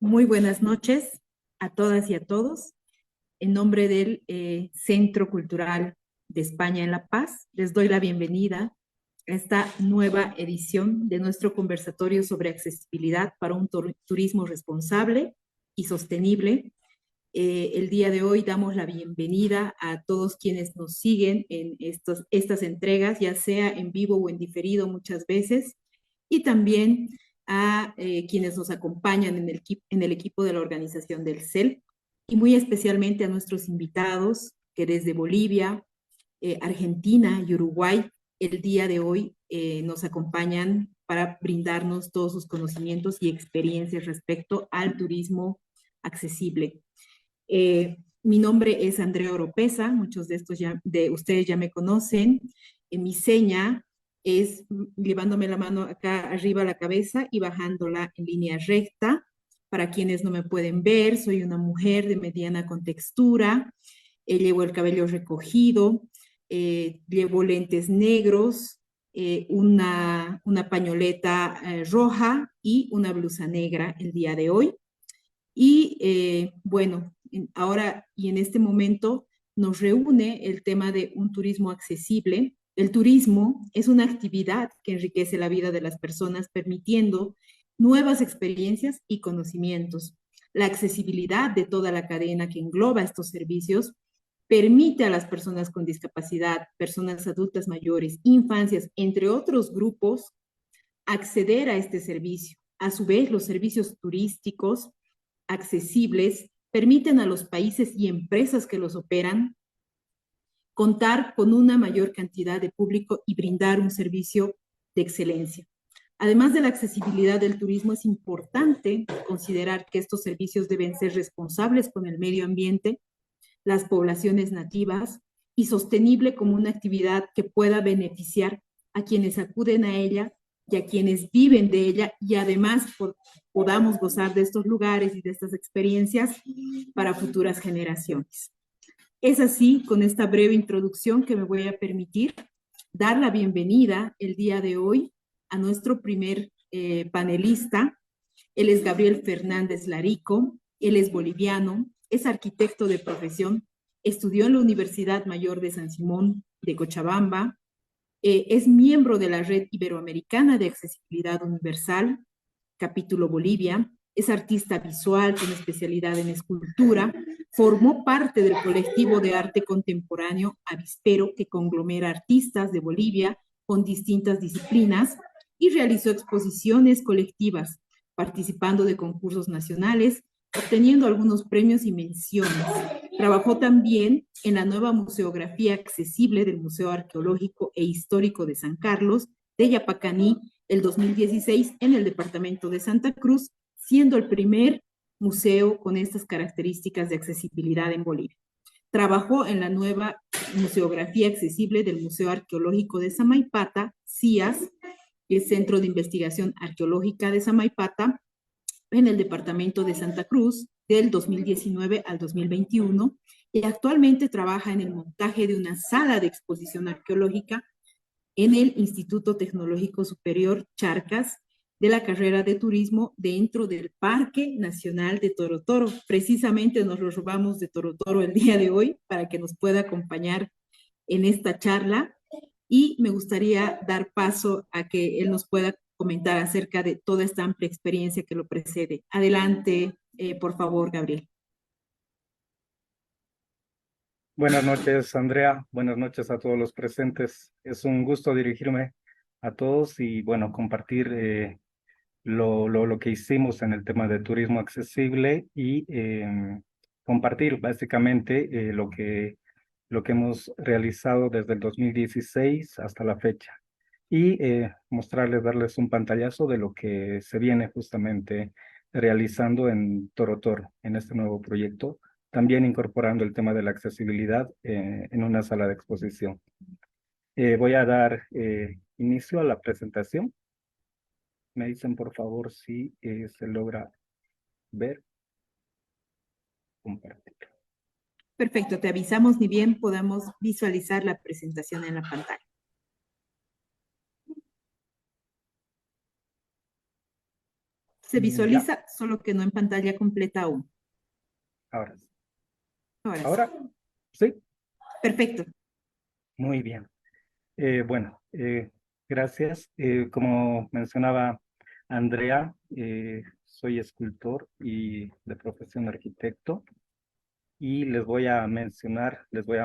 Muy buenas noches a todas y a todos. En nombre del Centro Cultural de España en La Paz, les doy la bienvenida a esta nueva edición de nuestro conversatorio sobre accesibilidad para un turismo responsable y sostenible. El día de hoy damos la bienvenida a todos quienes nos siguen en estas entregas, ya sea en vivo o en diferido muchas veces, y también a quienes nos acompañan en el equipo de la organización del CEL, y muy especialmente a nuestros invitados que desde Bolivia, Argentina y Uruguay el día de hoy nos acompañan para brindarnos todos sus conocimientos y experiencias respecto al turismo accesible. Mi nombre es Andrea Oropesa, muchos de ustedes ya me conocen. Mi seña es llevándome la mano acá arriba a la cabeza y bajándola en línea recta. Para quienes no me pueden ver, soy una mujer de mediana contextura, llevo el cabello recogido, llevo lentes negros, una pañoleta roja y una blusa negra el día de hoy. Y bueno, ahora y en este momento nos reúne el tema de un turismo accesible. El turismo es una actividad que enriquece la vida de las personas, permitiendo nuevas experiencias y conocimientos. La accesibilidad de toda la cadena que engloba estos servicios permite a las personas con discapacidad, personas adultas mayores, infancias, entre otros grupos, acceder a este servicio. A su vez, los servicios turísticos accesibles permiten a los países y empresas que los operan contar con una mayor cantidad de público y brindar un servicio de excelencia. Además de la accesibilidad del turismo, es importante considerar que estos servicios deben ser responsables con el medio ambiente, las poblaciones nativas y sostenible como una actividad que pueda beneficiar a quienes acuden a ella y a quienes viven de ella, y además podamos gozar de estos lugares y de estas experiencias para futuras generaciones. Es así, con esta breve introducción, que me voy a permitir dar la bienvenida el día de hoy a nuestro primer panelista. Él es Gabriel Fernández Larico, él es boliviano, es arquitecto de profesión, estudió en la Universidad Mayor de San Simón de Cochabamba, es miembro de la Red Iberoamericana de Accesibilidad Universal, capítulo Bolivia, es artista visual con especialidad en escultura, formó parte del colectivo de arte contemporáneo Avispero, que conglomera artistas de Bolivia con distintas disciplinas, y realizó exposiciones colectivas, participando de concursos nacionales, obteniendo algunos premios y menciones. Trabajó también en la nueva museografía accesible del Museo Arqueológico e Histórico de San Carlos de Yapacaní el 2016 en el departamento de Santa Cruz, siendo el primer museo con estas características de accesibilidad en Bolivia. Trabajó en la nueva museografía accesible del Museo Arqueológico de Samaipata, CIAS, el Centro de Investigación Arqueológica de Samaipata, en el departamento de Santa Cruz del 2019 al 2021, y actualmente trabaja en el montaje de una sala de exposición arqueológica en el Instituto Tecnológico Superior Charcas de la carrera de turismo dentro del Parque Nacional de Torotoro. Precisamente nos lo robamos de Torotoro el día de hoy para que nos pueda acompañar en esta charla, y me gustaría dar paso a que él nos pueda comentar acerca de toda esta amplia experiencia que lo precede. Adelante, por favor, Gabriel. Buenas noches, Andrea. Buenas noches a todos los presentes. Es un gusto dirigirme a todos y, bueno, compartir lo que hicimos en el tema de turismo accesible y compartir básicamente lo que hemos realizado desde el 2016 hasta la fecha y darles un pantallazo de lo que se viene justamente realizando en Torotoro, en este nuevo proyecto, también incorporando el tema de la accesibilidad en una sala de exposición. Voy a dar inicio a la presentación. Me dicen, por favor, si se logra ver. Compartir. Perfecto, te avisamos ni bien podamos visualizar la presentación en la pantalla. se Ya, visualiza, solo que no en pantalla completa aún. ahora sí. Ahora sí. Ahora, sí, Perfecto. muy bien. Bueno, gracias. Como mencionaba Andrea, soy escultor y de profesión arquitecto. Y les voy a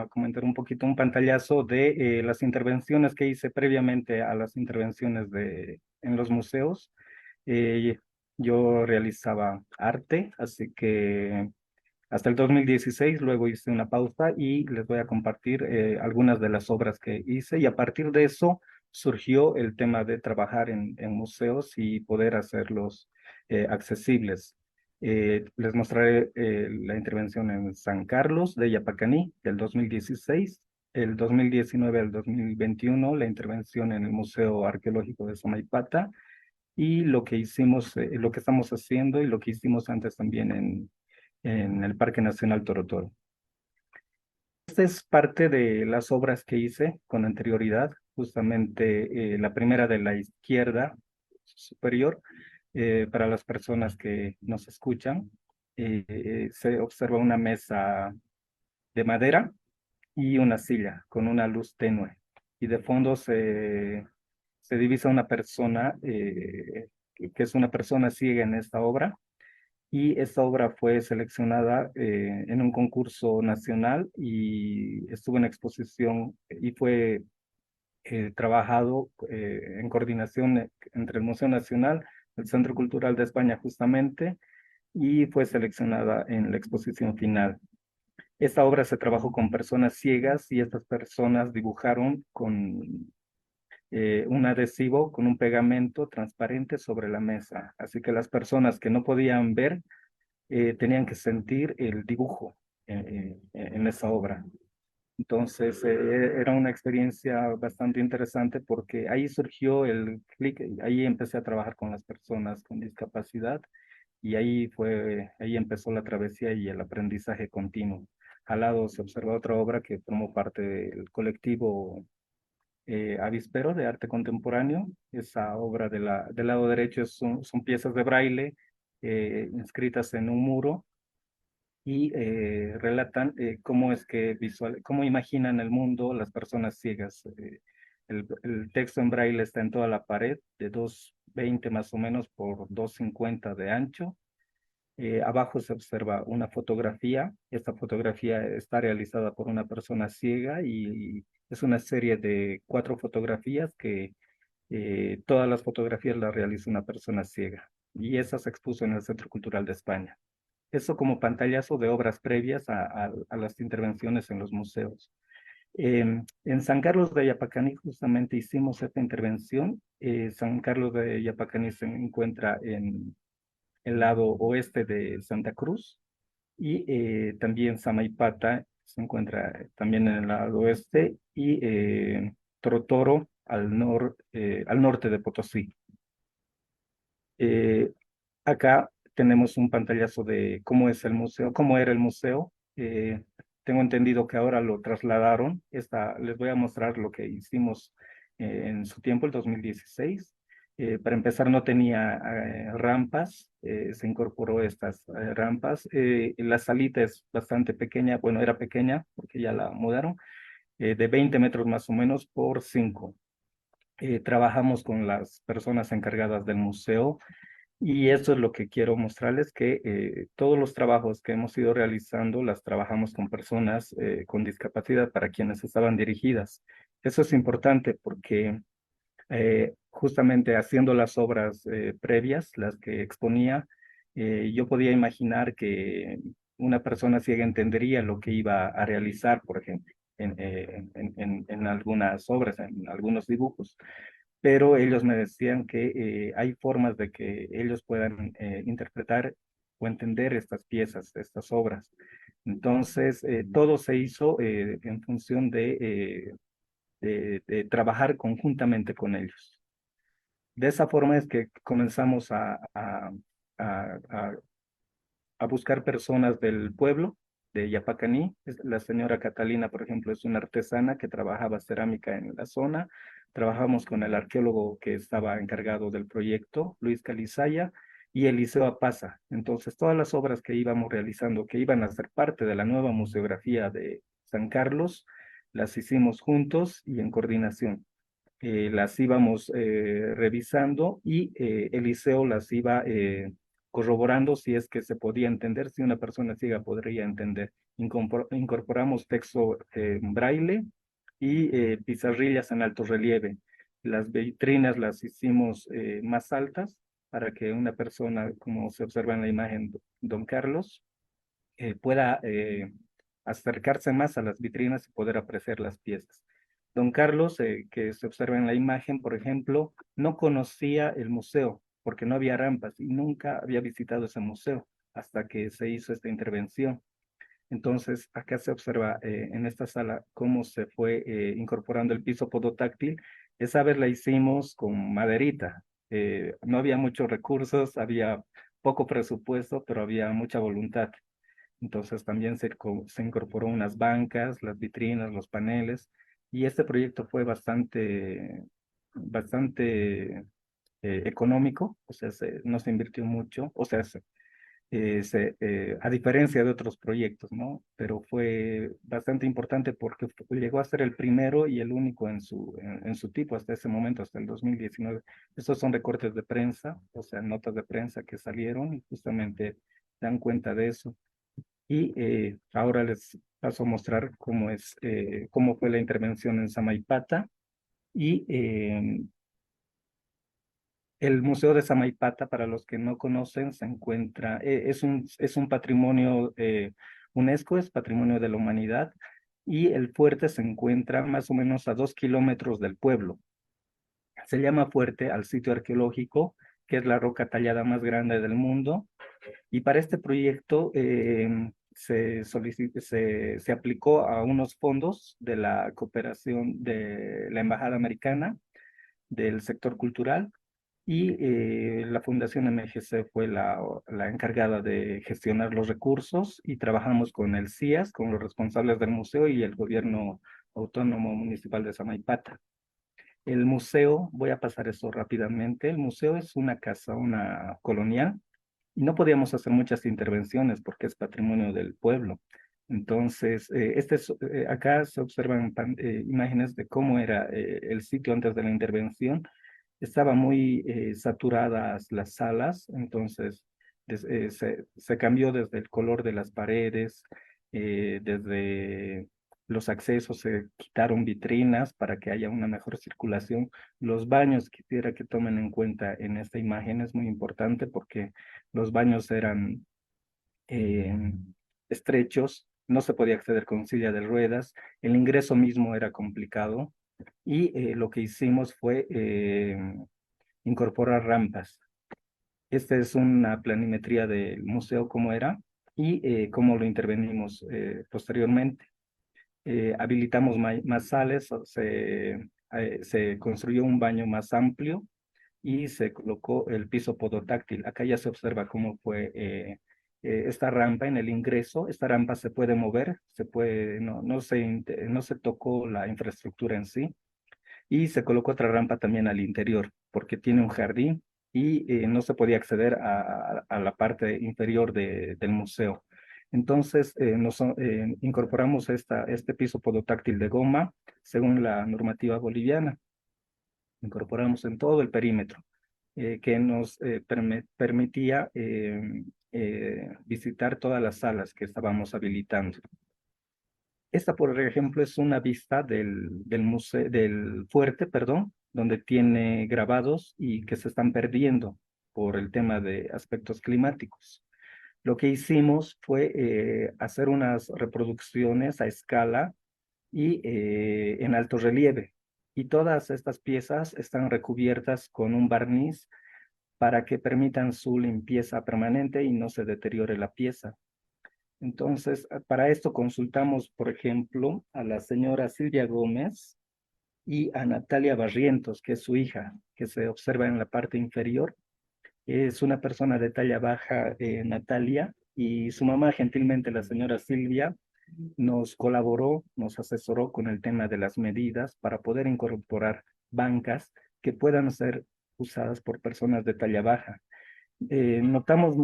comentar un poquito un pantallazo de las intervenciones que hice previamente a las intervenciones en los museos. Eh, yo realizaba arte, así que hasta el 2016, luego hice una pausa y les voy a compartir algunas de las obras que hice y a partir de eso surgió el tema de trabajar en museos y poder hacerlos accesibles. Les mostraré la intervención en San Carlos de Yapacaní del 2016, el 2019 al 2021 la intervención en el Museo Arqueológico de Samaipata y lo que hicimos, lo que estamos haciendo y lo que hicimos antes también en el Parque Nacional Torotoro. Esta es parte de las obras que hice con anterioridad, justamente la primera de la izquierda superior, para las personas que nos escuchan, se observa una mesa de madera y una silla con una luz tenue. Y de fondo se divisa una persona, que es una persona ciega en esta obra, y esta obra fue seleccionada en un concurso nacional y estuvo en exposición y fue trabajado en coordinación entre el Museo Nacional, el Centro Cultural de España justamente, y fue seleccionada en la exposición final. Esta obra se trabajó con personas ciegas y estas personas dibujaron con un adhesivo, con un pegamento transparente sobre la mesa. Así que las personas que no podían ver tenían que sentir el dibujo en esa obra. Entonces, era una experiencia bastante interesante porque ahí surgió el clic, ahí empecé a trabajar con las personas con discapacidad y ahí empezó la travesía y el aprendizaje continuo. Al lado se observa otra obra que formó parte del colectivo Avispero de arte contemporáneo. Esa obra del lado derecho son piezas de braille inscritas en un muro y relatan cómo es que cómo imaginan el mundo las personas ciegas. El texto en braille está en toda la pared, de 2,20 más o menos por 2,50 de ancho. Abajo se observa una fotografía. Esta fotografía está realizada por una persona ciega y es una serie de 4 fotografías que todas las fotografías las realiza una persona ciega. Y esa se expuso en el Centro Cultural de España. Eso como pantallazo de obras previas a las intervenciones en los museos. En San Carlos de Yapacaní justamente hicimos esta intervención. San Carlos de Yapacaní se encuentra en el lado oeste de Santa Cruz y también Samaipata se encuentra también en el lado oeste y Torotoro al norte de Potosí. Acá tenemos un pantallazo de cómo es el museo, cómo era el museo. Tengo entendido que ahora lo trasladaron. Les voy a mostrar lo que hicimos en su tiempo, el 2016. Para empezar, no tenía rampas, se incorporó estas rampas. La salita es bastante pequeña, bueno, era pequeña porque ya la mudaron, de 20 metros más o menos por 5. Trabajamos con las personas encargadas del museo y eso es lo que quiero mostrarles, que todos los trabajos que hemos ido realizando las trabajamos con personas con discapacidad para quienes estaban dirigidas. Eso es importante porque justamente haciendo las obras previas, las que exponía, yo podía imaginar que una persona ciega entendería lo que iba a realizar, por ejemplo, en algunas obras, en algunos dibujos, pero ellos me decían que hay formas de que ellos puedan interpretar o entender estas piezas, estas obras. Entonces, todo se hizo en función de trabajar conjuntamente con ellos. De esa forma es que comenzamos a, a- a buscar personas del pueblo de Yapacaní. La señora Catalina, por ejemplo, es una artesana que trabajaba cerámica en la zona. Trabajamos con el arqueólogo que estaba encargado del proyecto, Luis Calizaya, y el Liceo Apasa. Entonces, todas las obras que íbamos realizando, que iban a ser parte de la nueva museografía de San Carlos, las hicimos juntos y en coordinación. Las íbamos revisando y el liceo las iba corroborando si es que se podía entender, si una persona ciega podría entender. Incorporamos texto en braille y pizarrillas en alto relieve. Las vitrinas las hicimos más altas para que una persona, como se observa en la imagen, don Carlos, pueda acercarse más a las vitrinas y poder apreciar las piezas. Don Carlos, que se observa en la imagen, por ejemplo, no conocía el museo porque no había rampas y nunca había visitado ese museo hasta que se hizo esta intervención. Entonces, acá se observa en esta sala cómo se fue incorporando el piso podotáctil. Esa vez la hicimos con maderita. No había muchos recursos, había poco presupuesto, pero había mucha voluntad. Entonces también se incorporó unas bancas, las vitrinas, los paneles, y este proyecto fue bastante económico, o sea, no se invirtió mucho, o sea, a diferencia de otros proyectos, ¿no? Pero fue bastante importante porque llegó a ser el primero y el único en su tipo hasta ese momento, hasta el 2019. Estos son recortes de prensa, o sea, notas de prensa que salieron y justamente dan cuenta de eso. Y ahora les paso a mostrar cómo fue la intervención en Samaipata. Y el Museo de Samaipata, para los que no conocen, se encuentra, es un patrimonio UNESCO, es patrimonio de la humanidad, y el fuerte se encuentra más o menos a 2 kilómetros del pueblo. Se llama fuerte al sitio arqueológico, que es la roca tallada más grande del mundo, y para este proyecto se aplicó a unos fondos de la cooperación de la Embajada Americana del sector cultural y la Fundación MGC fue la encargada de gestionar los recursos y trabajamos con el CIAS, con los responsables del museo y el gobierno autónomo municipal de Samaipata. El museo, voy a pasar eso rápidamente, el museo es una casa, una colonial, y no podíamos hacer muchas intervenciones porque es patrimonio del pueblo. Entonces, acá se observan imágenes de cómo era el sitio antes de la intervención. Estaba muy saturadas las salas, entonces se cambió desde el color de las paredes, desde los accesos se quitaron vitrinas para que haya una mejor circulación. Los baños, quisiera que tomen en cuenta en esta imagen, es muy importante porque los baños eran eh, estrechos, no se podía acceder con silla de ruedas, el ingreso mismo era complicado y lo que hicimos fue incorporar rampas. Esta es una planimetría del museo como era y cómo lo intervenimos posteriormente. Habilitamos más salas, se construyó un baño más amplio y se colocó el piso podotáctil. Acá ya se observa cómo fue esta rampa en el ingreso. Esta rampa se puede mover, no se tocó la infraestructura en sí. Y se colocó otra rampa también al interior, porque tiene un jardín y no se podía acceder a la parte inferior del museo. Entonces, incorporamos este piso podotáctil de goma según la normativa boliviana. Incorporamos en todo el perímetro que nos permitía visitar todas las salas que estábamos habilitando. Esta, por ejemplo, es una vista del museo, del fuerte, perdón, donde tiene grabados y que se están perdiendo por el tema de aspectos climáticos. Lo que hicimos fue hacer unas reproducciones a escala y en alto relieve. Y todas estas piezas están recubiertas con un barniz para que permitan su limpieza permanente y no se deteriore la pieza. Entonces, para esto consultamos, por ejemplo, a la señora Silvia Gómez y a Natalia Barrientos, que es su hija, que se observa en la parte inferior. Es una persona de talla baja, Natalia, y su mamá, gentilmente, la señora Silvia, nos colaboró, nos asesoró con el tema de las medidas para poder incorporar bancas que puedan ser usadas por personas de talla baja. Notamos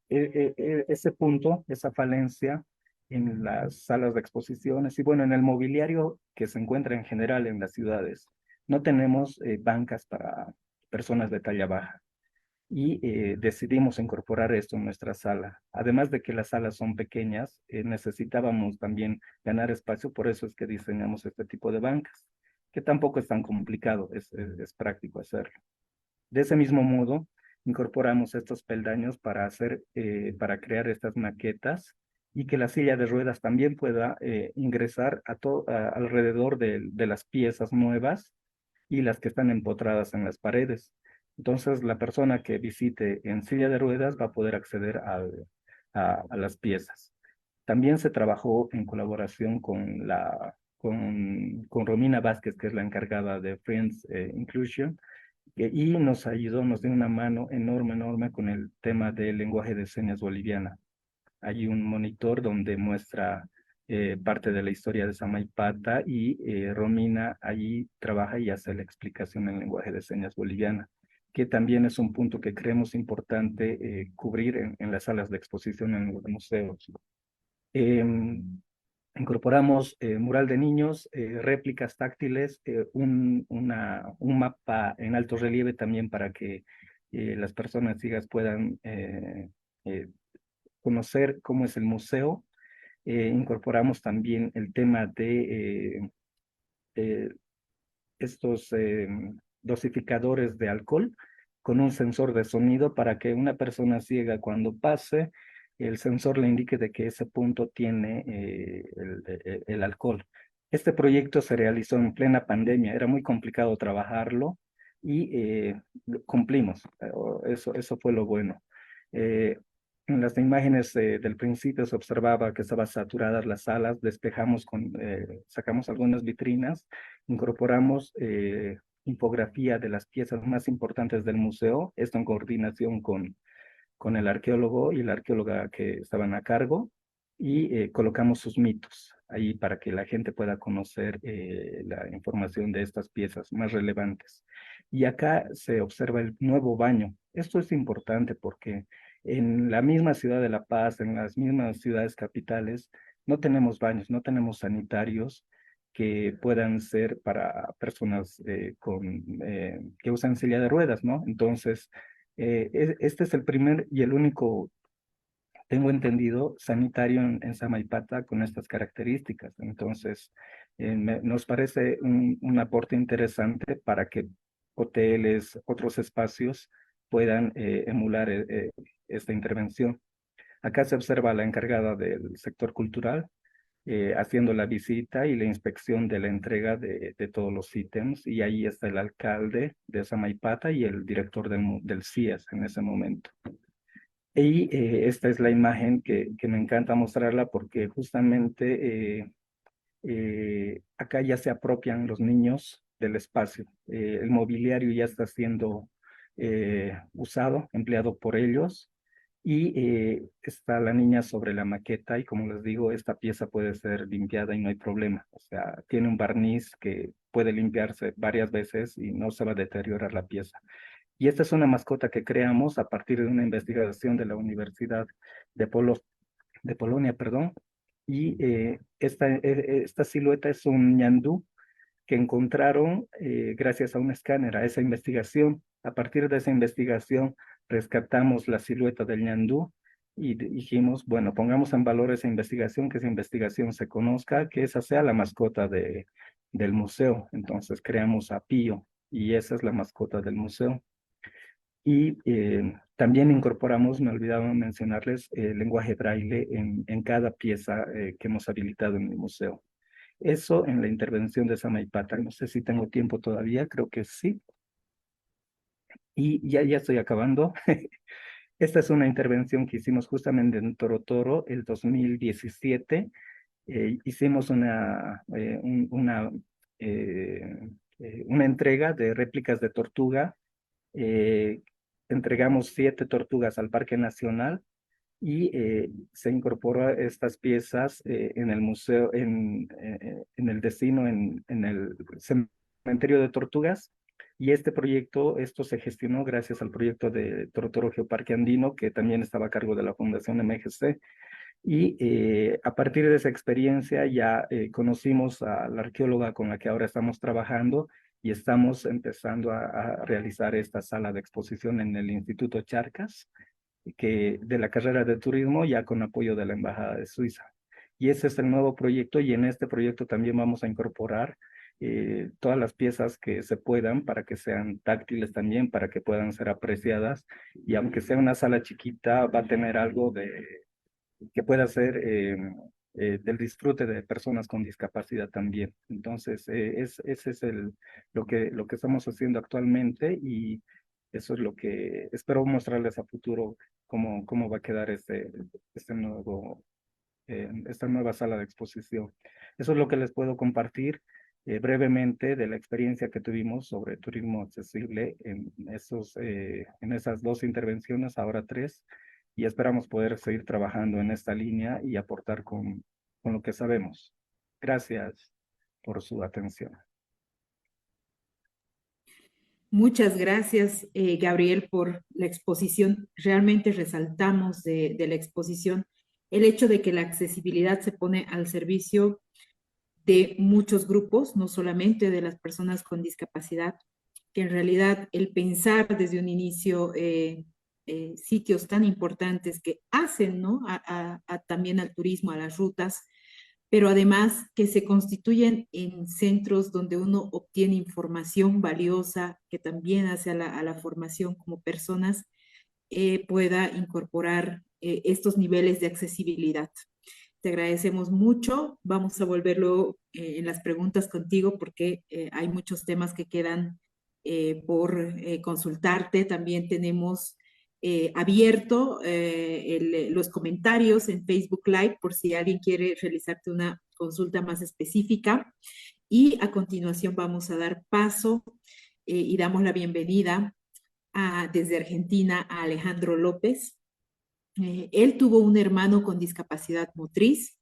ese punto, esa falencia en las salas de exposiciones y bueno, en el mobiliario que se encuentra en general en las ciudades. No tenemos bancas para personas de talla baja y decidimos incorporar esto en nuestra sala. Además de que las salas son pequeñas, necesitábamos también ganar espacio, por eso es que diseñamos este tipo de bancas, que tampoco es tan complicado, es práctico hacerlo. De ese mismo modo, incorporamos estos peldaños para para crear estas maquetas y que la silla de ruedas también pueda ingresar alrededor de las piezas nuevas y las que están empotradas en las paredes. Entonces, la persona que visite en silla de ruedas va a poder acceder a las piezas. También se trabajó en colaboración con Romina Vázquez, que es la encargada de Friends Inclusion, y nos ayudó, nos dio una mano enorme, enorme con el tema del lenguaje de señas boliviana. Hay un monitor donde muestra parte de la historia de Samaipata y Romina allí trabaja y hace la explicación en lenguaje de señas boliviana, que también es un punto que creemos importante cubrir en las salas de exposición en los museos. Incorporamos mural de niños, réplicas táctiles, un mapa en alto relieve también para que las personas ciegas puedan eh, conocer cómo es el museo. Incorporamos también el tema de eh, estos dosificadores de alcohol con un sensor de sonido para que una persona ciega cuando pase, el sensor le indique de que ese punto tiene el alcohol. Este proyecto se realizó en plena pandemia, era muy complicado trabajarlo y cumplimos. Eso fue lo bueno. Eh, en las imágenes del principio se observaba que estaban saturadas las salas, sacamos algunas vitrinas, incorporamos infografía de las piezas más importantes del museo, esto en coordinación con el arqueólogo y la arqueóloga que estaban a cargo, y colocamos sus mitos ahí para que la gente pueda conocer la información de estas piezas más relevantes. Y acá se observa el nuevo baño. Esto es importante porque en la misma ciudad de La Paz, en las mismas ciudades capitales, no tenemos baños, no tenemos sanitarios que puedan ser para personas que usan silla de ruedas, ¿no? Entonces, este es el primer y el único, tengo entendido, sanitario en Samaipata con estas características. Entonces, nos parece un aporte interesante para que hoteles, otros espacios puedan emular esta intervención. Acá se observa la encargada del sector cultural haciendo la visita y la inspección de la entrega de todos los ítems, y ahí está el alcalde de Samaipata y el director del CIES en ese momento. Y esta es la imagen que me encanta mostrarla porque justamente acá ya se apropian los niños del espacio. El mobiliario ya está siendo usado, empleado por ellos, y está la niña sobre la maqueta y como les digo, esta pieza puede ser limpiada y no hay problema. O sea, tiene un barniz que puede limpiarse varias veces y no se va a deteriorar la pieza. Y esta es una mascota que creamos a partir de una investigación de la Universidad de, de Polonia, perdón. Y esta silueta es un ñandú que encontraron gracias a un escáner, a esa investigación. A partir de esa investigación rescatamos la silueta del ñandú y dijimos, bueno, pongamos en valor esa investigación, que esa investigación se conozca, que esa sea la mascota del museo. Entonces creamos a Pío y esa es la mascota del museo. Y también incorporamos, me olvidaba mencionarles, el lenguaje braille en cada pieza que hemos habilitado en el museo. Eso en la intervención de Samaipata. No sé si tengo tiempo todavía, creo que sí. Y ya estoy acabando. Esta es una intervención que hicimos justamente en Toro Toro el 2017. Hicimos una entrega de réplicas de tortuga. Eh, Entregamos 7 tortugas al Parque Nacional y se incorporó estas piezas en el museo, en el destino, en el cementerio de tortugas. Y este proyecto, esto se gestionó gracias al proyecto de Torotoro Geoparque Andino, que también estaba a cargo de la Fundación MGC. Y a partir de esa experiencia ya conocimos a la arqueóloga con la que ahora estamos trabajando y estamos empezando a realizar esta sala de exposición en el Instituto Charcas, que de la carrera de turismo, ya con apoyo de la Embajada de Suiza. Y ese es el nuevo proyecto, y en este proyecto también vamos a incorporar todas las piezas que se puedan para que sean táctiles también, para que puedan ser apreciadas, y aunque sea una sala chiquita, va a tener algo de que pueda ser del disfrute de personas con discapacidad también. Entonces, ese es lo que estamos haciendo actualmente, y eso es lo que espero mostrarles a futuro, cómo va a quedar este nuevo, esta nueva sala de exposición. Eso es lo que les puedo compartir brevemente de la experiencia que tuvimos sobre turismo accesible en esas 2 intervenciones, ahora 3, y esperamos poder seguir trabajando en esta línea y aportar con lo que sabemos. Gracias por su atención. Muchas gracias, Gabriel, por la exposición. Realmente resaltamos de la exposición el hecho de que la accesibilidad se pone al servicio de muchos grupos, no solamente de las personas con discapacidad, que en realidad el pensar desde un inicio sitios tan importantes que hacen, ¿no? También al turismo, a las rutas, pero además que se constituyen en centros donde uno obtiene información valiosa que también hace a la formación como personas, pueda incorporar estos niveles de accesibilidad. Te agradecemos mucho. Vamos a volverlo en las preguntas contigo porque hay muchos temas que quedan por consultarte. También tenemos abierto los comentarios en Facebook Live por si alguien quiere realizarte una consulta más específica. Y a continuación vamos a dar paso y damos la bienvenida desde Argentina a Alejandro López. Él tuvo un hermano con discapacidad motriz,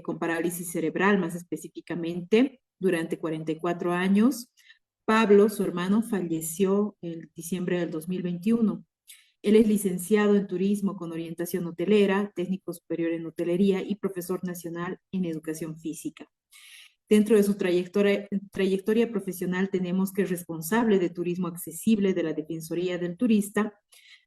con parálisis cerebral más específicamente, durante 44 años. Pablo, su hermano, falleció en diciembre del 2021. Él es licenciado en turismo con orientación hotelera, técnico superior en hotelería y profesor nacional en educación física. Dentro de su trayectoria profesional tenemos que es responsable de turismo accesible de la Defensoría del Turista,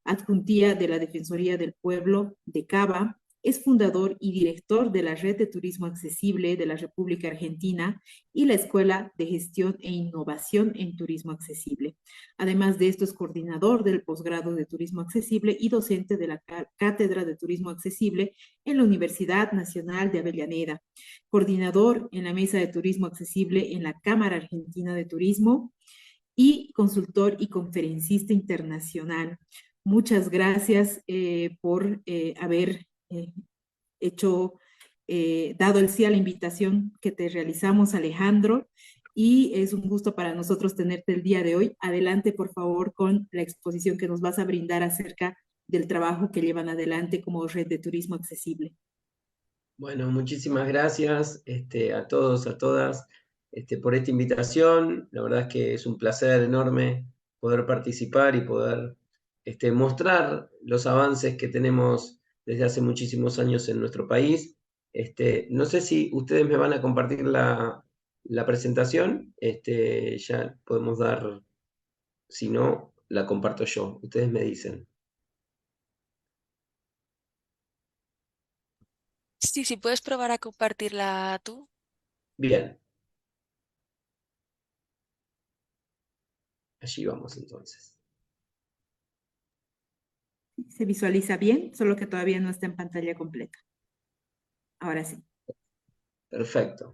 adjuntía de la Defensoría del Pueblo de Cava, es fundador y director de la Red de Turismo Accesible de la República Argentina y la Escuela de Gestión e Innovación en Turismo Accesible. Además de esto, es coordinador del posgrado de Turismo Accesible y docente de la Cátedra de Turismo Accesible en la Universidad Nacional de Avellaneda, coordinador en la Mesa de Turismo Accesible en la Cámara Argentina de Turismo y consultor y conferencista internacional. Muchas gracias por haber dado el sí a la invitación que te realizamos, Alejandro, y es un gusto para nosotros tenerte el día de hoy. Adelante, por favor, con la exposición que nos vas a brindar acerca del trabajo que llevan adelante como Red de Turismo Accesible. Bueno, muchísimas gracias a todos, a todas, por esta invitación. La verdad es que es un placer enorme poder participar y poder mostrar los avances que tenemos desde hace muchísimos años en nuestro país. No sé si ustedes me van a compartir la presentación. Ya podemos dar, si no, la comparto yo. Ustedes me dicen. Sí, sí, puedes probar a compartirla tú. Bien. Allí vamos entonces. Se visualiza bien, solo que todavía no está en pantalla completa. Ahora sí. Perfecto.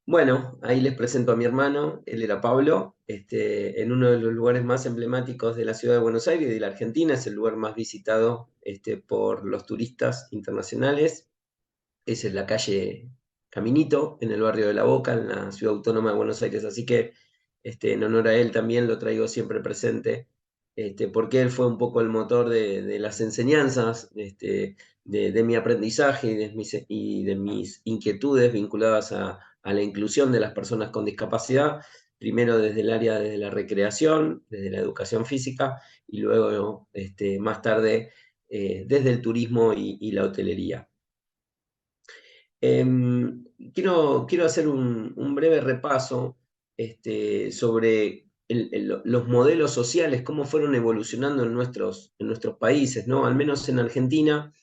Bueno, ahí les presento a mi hermano, él era Pablo, en uno de los lugares más emblemáticos de la ciudad de Buenos Aires y de la Argentina, es el lugar más visitado por los turistas internacionales, es en la calle Caminito, en el barrio de La Boca, en la ciudad autónoma de Buenos Aires, así que en honor a él también lo traigo siempre presente, porque él fue un poco el motor de las enseñanzas, de mi aprendizaje y de mis inquietudes vinculadas a la inclusión de las personas con discapacidad. primero desde el área de la recreación, desde la educación física, y luego más tarde desde el turismo y la hotelería. Quiero hacer un breve repaso sobre los modelos sociales, cómo fueron evolucionando en nuestros países, ¿no? Al menos en Argentina,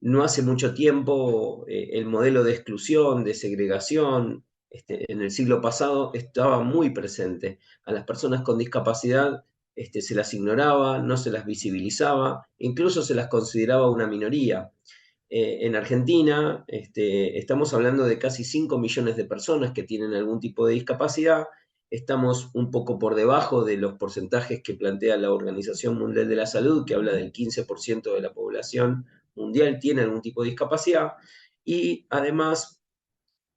no hace mucho tiempo el modelo de exclusión, de segregación, en el siglo pasado estaba muy presente. A las personas con discapacidad se las ignoraba, no se las visibilizaba, incluso se las consideraba una minoría. En Argentina estamos hablando de casi 5 millones de personas que tienen algún tipo de discapacidad. Estamos un poco por debajo de los porcentajes que plantea la Organización Mundial de la Salud, que habla del 15% de la población mundial tiene algún tipo de discapacidad. Y además,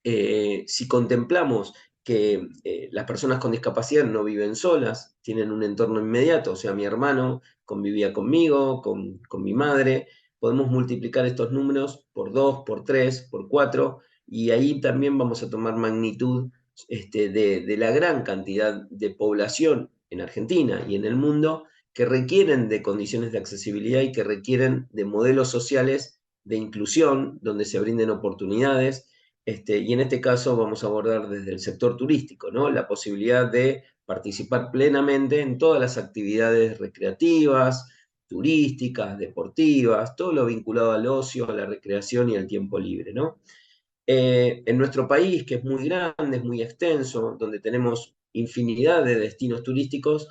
si contemplamos que las personas con discapacidad no viven solas, tienen un entorno inmediato, o sea, mi hermano convivía conmigo, con mi madre, podemos multiplicar estos números por 2, por 3, por 4, y ahí también vamos a tomar magnitud de la gran cantidad de población en Argentina y en el mundo que requieren de condiciones de accesibilidad y que requieren de modelos sociales de inclusión, donde se brinden oportunidades. Y en este caso vamos a abordar desde el sector turístico, ¿no? La posibilidad de participar plenamente en todas las actividades recreativas, turísticas, deportivas, todo lo vinculado al ocio, a la recreación y al tiempo libre, ¿no? En nuestro país, que es muy grande, es muy extenso, donde tenemos infinidad de destinos turísticos,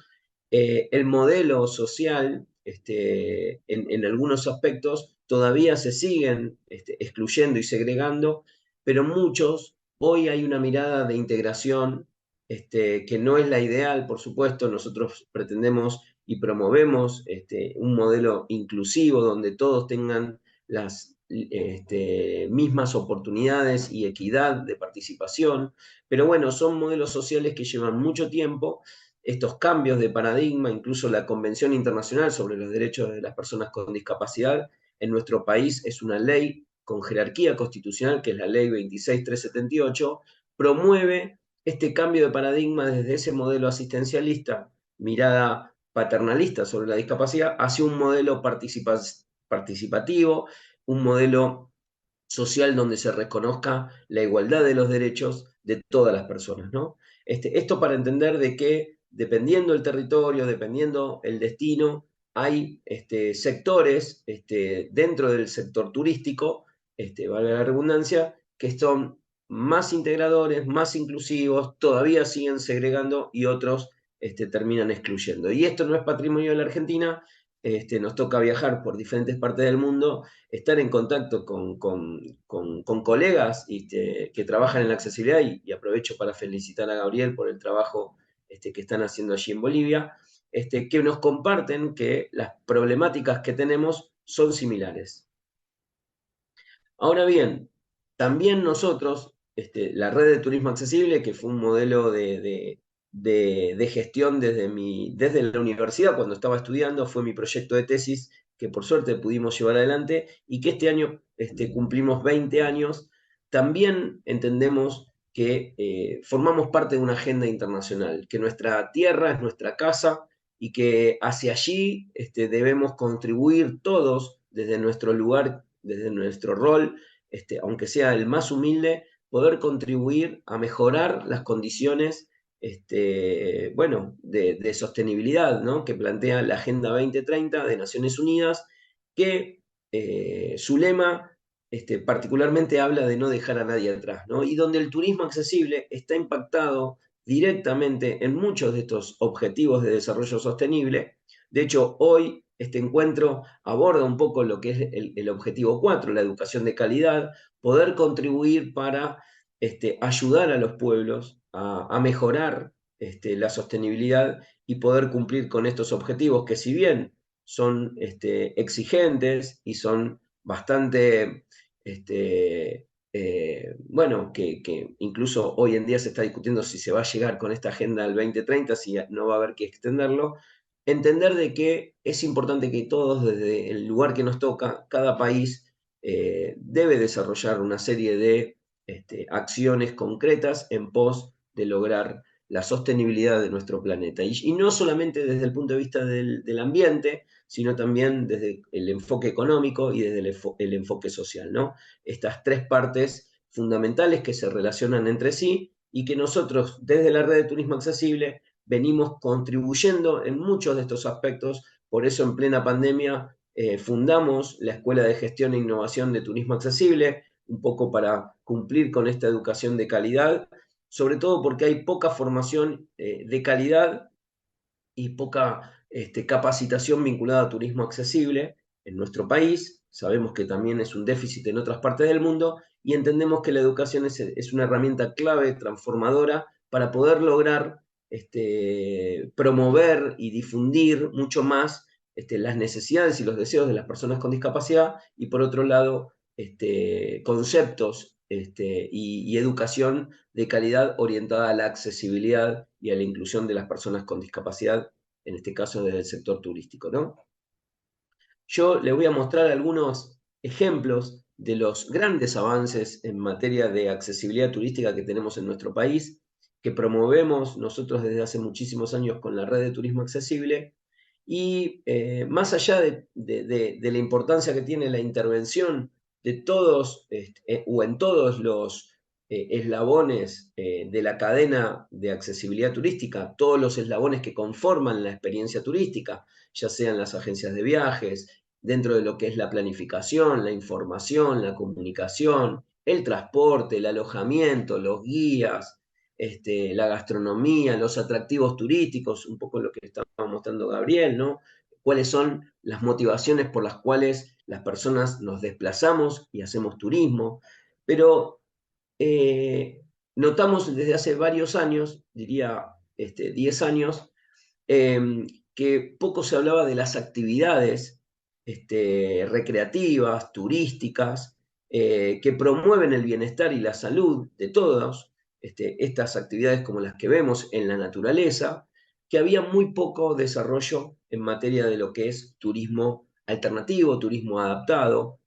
el modelo social, en algunos aspectos, todavía se siguen excluyendo y segregando, pero muchos, hoy hay una mirada de integración que no es la ideal, por supuesto. Nosotros pretendemos y promovemos un modelo inclusivo donde todos tengan las mismas oportunidades y equidad de participación, pero bueno, son modelos sociales que llevan mucho tiempo. Estos cambios de paradigma, incluso la Convención Internacional sobre los Derechos de las Personas con Discapacidad, en nuestro país es una ley con jerarquía constitucional, que es la Ley 26378, promueve este cambio de paradigma desde ese modelo asistencialista, mirada paternalista sobre la discapacidad, hacia un modelo participativo, un modelo social donde se reconozca la igualdad de los derechos de todas las personas, ¿no? Esto para entender de que dependiendo el territorio, dependiendo el destino, hay sectores dentro del sector turístico, valga la redundancia, que son más integradores, más inclusivos, todavía siguen segregando y otros terminan excluyendo. Y esto no es patrimonio de la Argentina. Nos toca viajar por diferentes partes del mundo, estar en contacto con colegas que trabajan en la accesibilidad, y aprovecho para felicitar a Gabriel por el trabajo que están haciendo allí en Bolivia, que nos comparten que las problemáticas que tenemos son similares. Ahora bien, también nosotros, la red de turismo accesible, que fue un modelo de gestión desde la universidad, cuando estaba estudiando, fue mi proyecto de tesis, que por suerte pudimos llevar adelante, y que este año cumplimos 20 años, también entendemos que formamos parte de una agenda internacional, que nuestra tierra es nuestra casa, y que hacia allí debemos contribuir todos desde nuestro lugar, desde nuestro rol, aunque sea el más humilde, poder contribuir a mejorar las condiciones de sostenibilidad, ¿no? Que plantea la Agenda 2030 de Naciones Unidas, que su lema particularmente habla de no dejar a nadie atrás, ¿no? Y donde el turismo accesible está impactado directamente en muchos de estos objetivos de desarrollo sostenible. De hecho, hoy este encuentro aborda un poco lo que es el objetivo 4, la educación de calidad, poder contribuir para ayudar a los pueblos a mejorar la sostenibilidad y poder cumplir con estos objetivos que, si bien son exigentes y son bastante, que incluso hoy en día se está discutiendo si se va a llegar con esta agenda al 2030, si no va a haber que extenderlo, entender de que es importante que todos, desde el lugar que nos toca, cada país debe desarrollar una serie de acciones concretas en pos de lograr la sostenibilidad de nuestro planeta. Y no solamente desde el punto de vista del ambiente, sino también desde el enfoque económico y desde el enfoque social, ¿no? Estas tres partes fundamentales que se relacionan entre sí y que nosotros desde la red de turismo accesible venimos contribuyendo en muchos de estos aspectos. Por eso en plena pandemia fundamos la Escuela de Gestión e Innovación de Turismo Accesible, un poco para cumplir con esta educación de calidad, sobre todo porque hay poca formación de calidad y poca capacitación vinculada a turismo accesible en nuestro país. Sabemos que también es un déficit en otras partes del mundo y entendemos que la educación es una herramienta clave, transformadora, para poder lograr promover y difundir mucho más las necesidades y los deseos de las personas con discapacidad y por otro lado conceptos y educación de calidad orientada a la accesibilidad y a la inclusión de las personas con discapacidad, en este caso desde el sector turístico, ¿no? Yo les voy a mostrar algunos ejemplos de los grandes avances en materia de accesibilidad turística que tenemos en nuestro país, que promovemos nosotros desde hace muchísimos años con la red de turismo accesible, y más allá de la importancia que tiene la intervención de todos o en todos los eslabones de la cadena de accesibilidad turística, todos los eslabones que conforman la experiencia turística, ya sean las agencias de viajes, dentro de lo que es la planificación, la información, la comunicación, el transporte, el alojamiento, los guías, la gastronomía, los atractivos turísticos, un poco lo que estaba mostrando Gabriel, ¿no? Cuáles son las motivaciones por las cuales las personas nos desplazamos y hacemos turismo, pero notamos desde hace varios años, diría 10 años, que poco se hablaba de las actividades recreativas, turísticas, que promueven el bienestar y la salud de todos, estas actividades como las que vemos en la naturaleza, que había muy poco desarrollo en materia de lo que es turismo alternativo, turismo adaptado,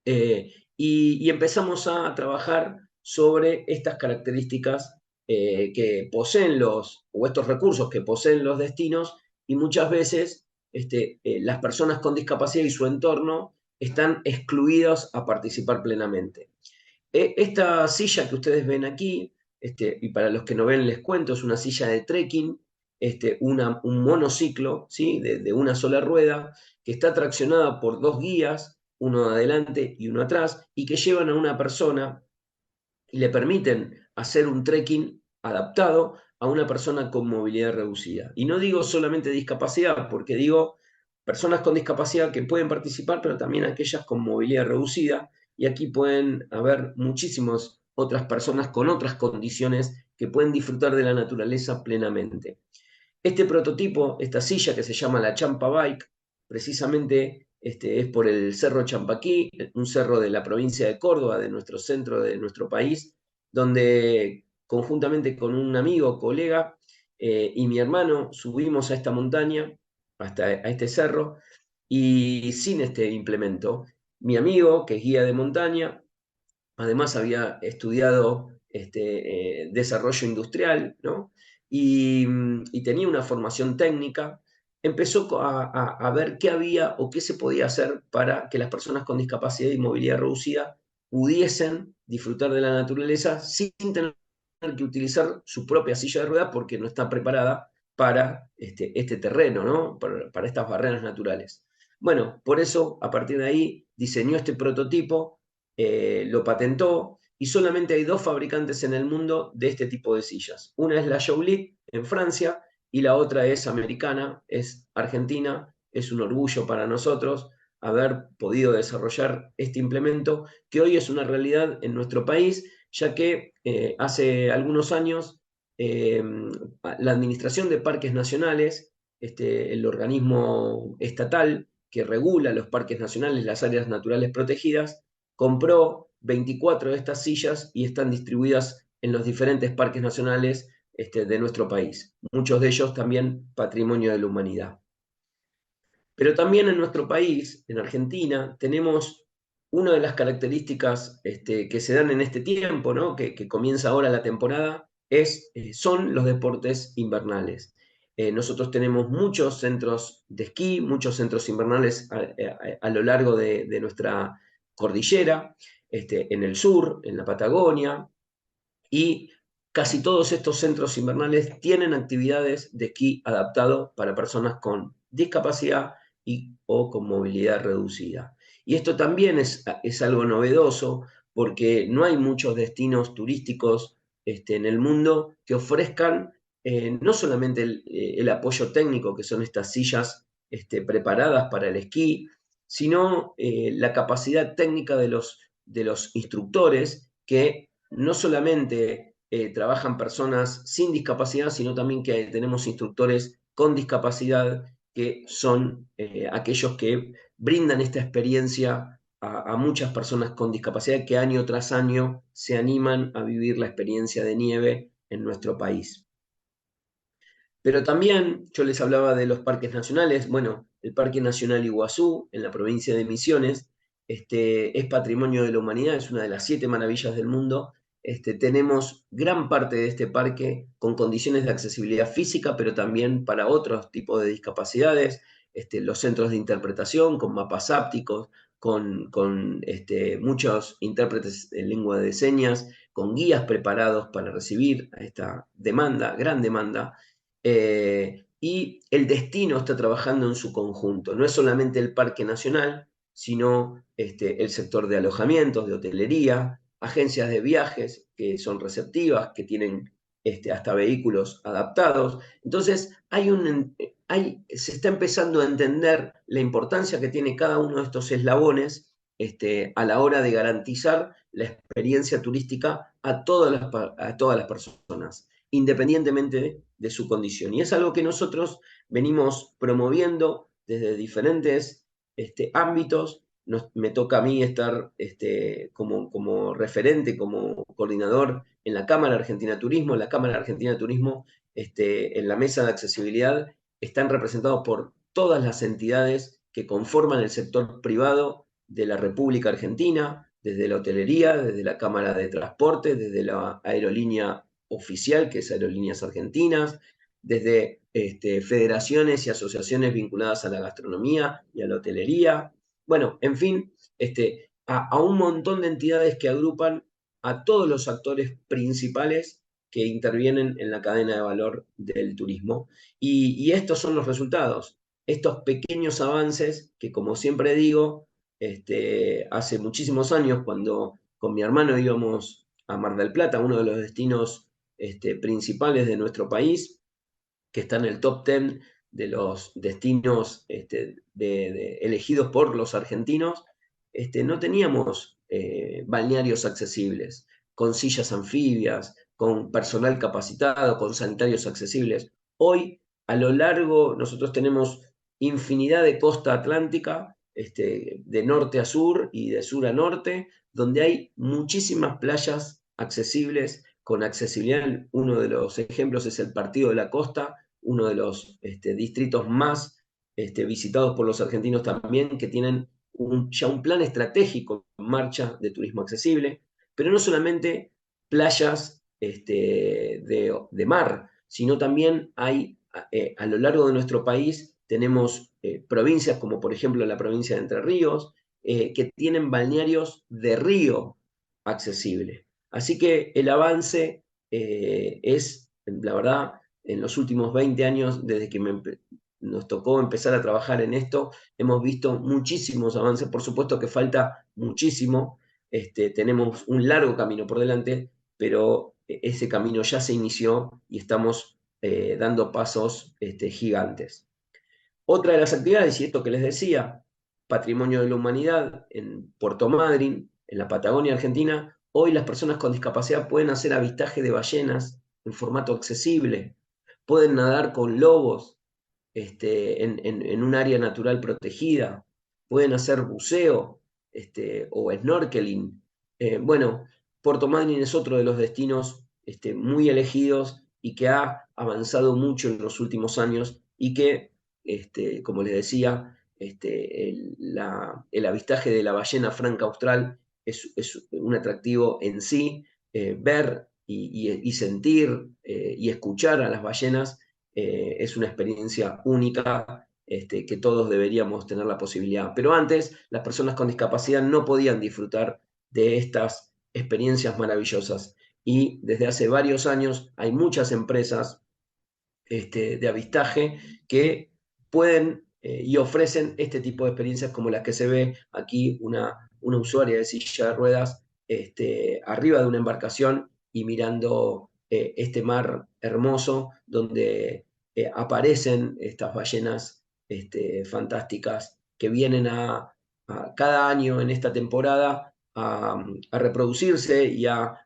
y empezamos a trabajar sobre estas características que poseen o estos recursos que poseen los destinos, y muchas veces las personas con discapacidad y su entorno están excluidas a participar plenamente. Esta silla que ustedes ven aquí, y para los que no ven les cuento, es una silla de trekking, un monociclo, ¿sí? de una sola rueda, que está traccionada por dos guías, uno adelante y uno atrás, y que llevan a una persona y le permiten hacer un trekking adaptado a una persona con movilidad reducida. Y no digo solamente discapacidad, porque digo personas con discapacidad que pueden participar, pero también aquellas con movilidad reducida, y aquí pueden haber muchísimas otras personas con otras condiciones que pueden disfrutar de la naturaleza plenamente. Este prototipo, esta silla que se llama la Champa Bike, precisamente es por el Cerro Champaquí, un cerro de la provincia de Córdoba, de nuestro centro, de nuestro país, donde conjuntamente con un amigo, colega y mi hermano subimos a esta montaña, hasta a este cerro, y sin este implemento, mi amigo, que es guía de montaña, además había estudiado desarrollo industrial, ¿no? Y tenía una formación técnica, empezó a ver qué había o qué se podía hacer para que las personas con discapacidad y movilidad reducida pudiesen disfrutar de la naturaleza sin tener que utilizar su propia silla de ruedas porque no está preparada para este terreno, ¿no? Para estas barreras naturales. Bueno, por eso, a partir de ahí, diseñó este prototipo, lo patentó, y solamente hay dos fabricantes en el mundo de este tipo de sillas. Una es la Joulette en Francia y la otra es americana, es argentina. Es un orgullo para nosotros haber podido desarrollar este implemento que hoy es una realidad en nuestro país, ya que hace algunos años la Administración de Parques Nacionales, el organismo estatal que regula los parques nacionales, las áreas naturales protegidas, compró 24 de estas sillas y están distribuidas en los diferentes parques nacionales de nuestro país. Muchos de ellos también patrimonio de la humanidad. Pero también en nuestro país, en Argentina, tenemos una de las características que se dan en este tiempo, ¿no? que comienza ahora la temporada, son los deportes invernales. Nosotros tenemos muchos centros de esquí, muchos centros invernales a lo largo de nuestra cordillera, en el sur, en la Patagonia, y casi todos estos centros invernales tienen actividades de esquí adaptado para personas con discapacidad o con movilidad reducida. Y esto también es algo novedoso porque no hay muchos destinos turísticos en el mundo que ofrezcan no solamente el apoyo técnico, que son estas sillas preparadas para el esquí, sino la capacidad técnica de los instructores que no solamente trabajan personas sin discapacidad, sino también que tenemos instructores con discapacidad que son aquellos que brindan esta experiencia a muchas personas con discapacidad que año tras año se animan a vivir la experiencia de nieve en nuestro país. Pero también yo les hablaba de los parques nacionales. Bueno, el Parque Nacional Iguazú, en la provincia de Misiones, es patrimonio de la humanidad, es una de las 7 maravillas del mundo. Tenemos gran parte de este parque con condiciones de accesibilidad física, pero también para otros tipos de discapacidades. Los centros de interpretación con mapas ápticos, con muchos intérpretes en lengua de señas, con guías preparados para recibir a esta demanda, gran demanda. Y el destino está trabajando en su conjunto. No es solamente el Parque Nacional, sino el sector de alojamientos, de hotelería, agencias de viajes que son receptivas, que tienen hasta vehículos adaptados. Entonces, se está empezando a entender la importancia que tiene cada uno de estos eslabones a la hora de garantizar la experiencia turística a todas las personas, independientemente de su condición. Y es algo que nosotros venimos promoviendo desde diferentes ámbitos. Me toca a mí estar como referente, como coordinador en la Cámara Argentina Turismo. La Cámara Argentina Turismo, en la mesa de accesibilidad, están representados por todas las entidades que conforman el sector privado de la República Argentina, desde la hotelería, desde la Cámara de Transporte, desde la aerolínea oficial, que es Aerolíneas Argentinas, desde federaciones y asociaciones vinculadas a la gastronomía y a la hotelería. Bueno, en fin, a un montón de entidades que agrupan a todos los actores principales que intervienen en la cadena de valor del turismo. Y estos son los resultados. Estos pequeños avances que, como siempre digo, hace muchísimos años, cuando con mi hermano íbamos a Mar del Plata, uno de los destinos principales de nuestro país, que está en el top 10 de los destinos elegidos por los argentinos, no teníamos balnearios accesibles, con sillas anfibias, con personal capacitado, con sanitarios accesibles. Hoy, a lo largo, nosotros tenemos infinidad de costa atlántica, de norte a sur y de sur a norte, donde hay muchísimas playas accesibles, con accesibilidad. Uno de los ejemplos es el Partido de la Costa, uno de los distritos más visitados por los argentinos también, que tienen ya un plan estratégico en marcha de turismo accesible, pero no solamente playas de mar, sino también hay a lo largo de nuestro país tenemos provincias como por ejemplo la provincia de Entre Ríos, que tienen balnearios de río accesible. Así que el avance es, la verdad, en los últimos 20 años, desde que nos tocó empezar a trabajar en esto, hemos visto muchísimos avances. Por supuesto que falta muchísimo, tenemos un largo camino por delante, pero ese camino ya se inició y estamos dando pasos gigantes. Otra de las actividades, y esto que les decía, Patrimonio de la Humanidad en Puerto Madryn, en la Patagonia Argentina, hoy las personas con discapacidad pueden hacer avistaje de ballenas en formato accesible, pueden nadar con lobos en un área natural protegida, pueden hacer buceo o snorkeling. Bueno, Puerto Madryn es otro de los destinos muy elegidos y que ha avanzado mucho en los últimos años y que, como les decía, el avistaje de la ballena franca austral es un atractivo en sí. Ver y sentir y escuchar a las ballenas es una experiencia única que todos deberíamos tener la posibilidad. Pero antes, las personas con discapacidad no podían disfrutar de estas experiencias maravillosas. Y desde hace varios años hay muchas empresas de avistaje que pueden y ofrecen este tipo de experiencias como las que se ve aquí, una usuaria de silla de ruedas arriba de una embarcación y mirando este mar hermoso donde aparecen estas ballenas fantásticas que vienen cada año en esta temporada a reproducirse y a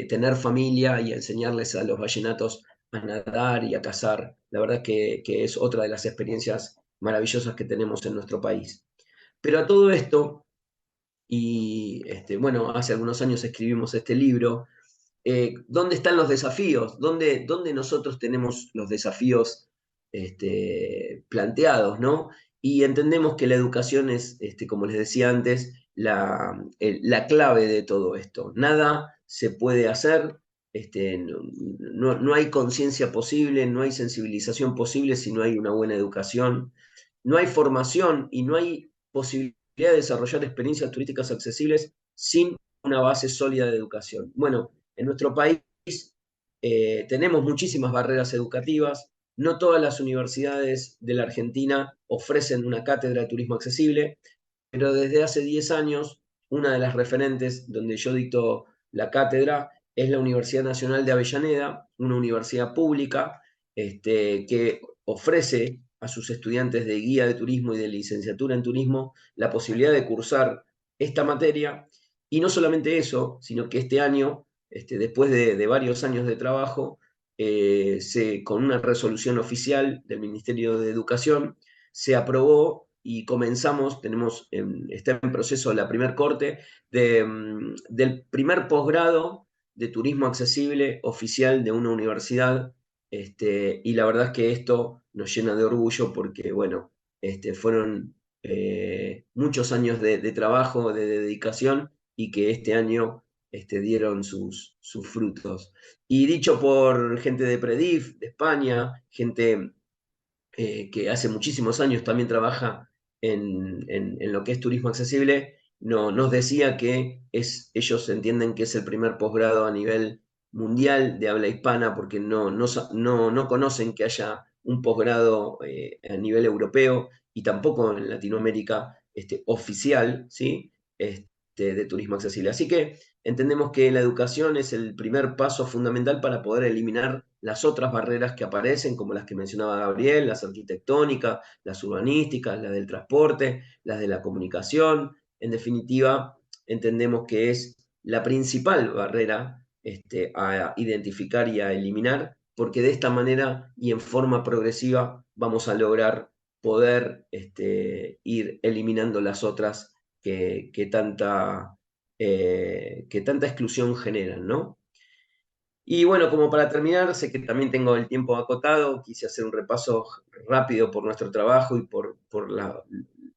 tener familia y a enseñarles a los ballenatos a nadar y a cazar. La verdad que es otra de las experiencias maravillosas que tenemos en nuestro país. Pero a todo esto, y bueno, hace algunos años escribimos este libro, ¿dónde están los desafíos? ¿Dónde nosotros tenemos los desafíos planteados, ¿no? Y entendemos que la educación es, como les decía antes, la clave de todo esto. Nada se puede hacer, no hay conciencia posible, no hay sensibilización posible si no hay una buena educación, no hay formación y no hay posibilidad de desarrollar experiencias turísticas accesibles sin una base sólida de educación. Bueno, en nuestro país tenemos muchísimas barreras educativas, no todas las universidades de la Argentina ofrecen una cátedra de turismo accesible, pero desde hace 10 años, una de las referentes donde yo dicto la cátedra es la Universidad Nacional de Avellaneda, una universidad pública que ofrece a sus estudiantes de guía de turismo y de licenciatura en turismo la posibilidad de cursar esta materia. Y no solamente eso, sino que este año, después de varios años de trabajo, con una resolución oficial del Ministerio de Educación, se aprobó y comenzamos, está en proceso la primer corte del primer posgrado de turismo accesible oficial de una universidad, y la verdad es que esto nos llena de orgullo porque, bueno, fueron muchos años de trabajo, de dedicación, y que este año dieron sus frutos. Y dicho por gente de Predif, de España, gente que hace muchísimos años también trabaja en lo que es turismo accesible, nos decía que ellos entienden que es el primer posgrado a nivel mundial de habla hispana porque no conocen que haya un posgrado a nivel europeo y tampoco en Latinoamérica oficial, ¿sí? De turismo accesible. Así que entendemos que la educación es el primer paso fundamental para poder eliminar las otras barreras que aparecen, como las que mencionaba Gabriel, las arquitectónicas, las urbanísticas, las del transporte, las de la comunicación. En definitiva, entendemos que es la principal barrera a identificar y a eliminar, porque de esta manera y en forma progresiva vamos a lograr poder ir eliminando las otras que tanta exclusión generan, ¿no? Y bueno, como para terminar, sé que también tengo el tiempo acotado, quise hacer un repaso rápido por nuestro trabajo y por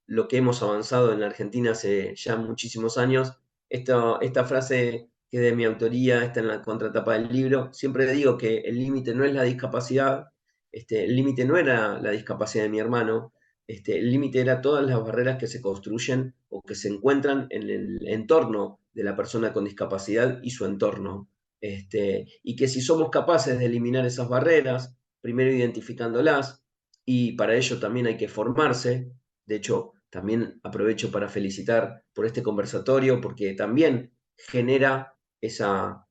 lo que hemos avanzado en la Argentina hace ya muchísimos años. Esta frase que es de mi autoría, está en la contratapa del libro, siempre digo que el límite no es la discapacidad, el límite no era la discapacidad de mi hermano, el límite era todas las barreras que se construyen o que se encuentran en el entorno de la persona con discapacidad y su entorno. Y que si somos capaces de eliminar esas barreras, primero identificándolas, y para ello también hay que formarse. De hecho, también aprovecho para felicitar por este conversatorio, porque también genera esa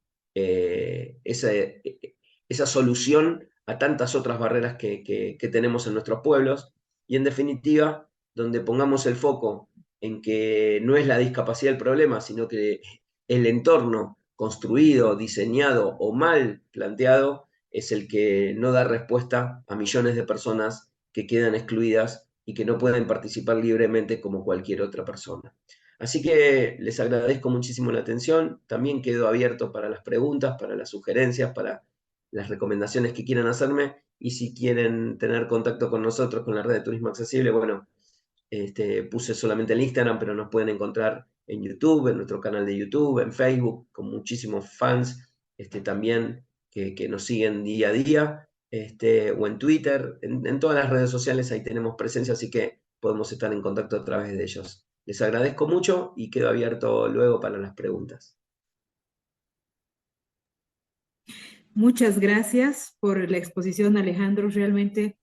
solución a tantas otras barreras que tenemos en nuestros pueblos, y en definitiva, donde pongamos el foco en que no es la discapacidad el problema, sino que el entorno construido, diseñado o mal planteado es el que no da respuesta a millones de personas que quedan excluidas y que no pueden participar libremente como cualquier otra persona. Así que les agradezco muchísimo la atención. También quedo abierto para las preguntas, para las sugerencias, para las recomendaciones que quieran hacerme. Y si quieren tener contacto con nosotros, con la red de turismo accesible, bueno, puse solamente el Instagram, pero nos pueden encontrar en YouTube, en nuestro canal de YouTube, en Facebook, con muchísimos fans también que nos siguen día a día, o en Twitter, en todas las redes sociales ahí tenemos presencia, así que podemos estar en contacto a través de ellos. Les agradezco mucho y quedo abierto luego para las preguntas. Muchas gracias por la exposición, Alejandro. Realmente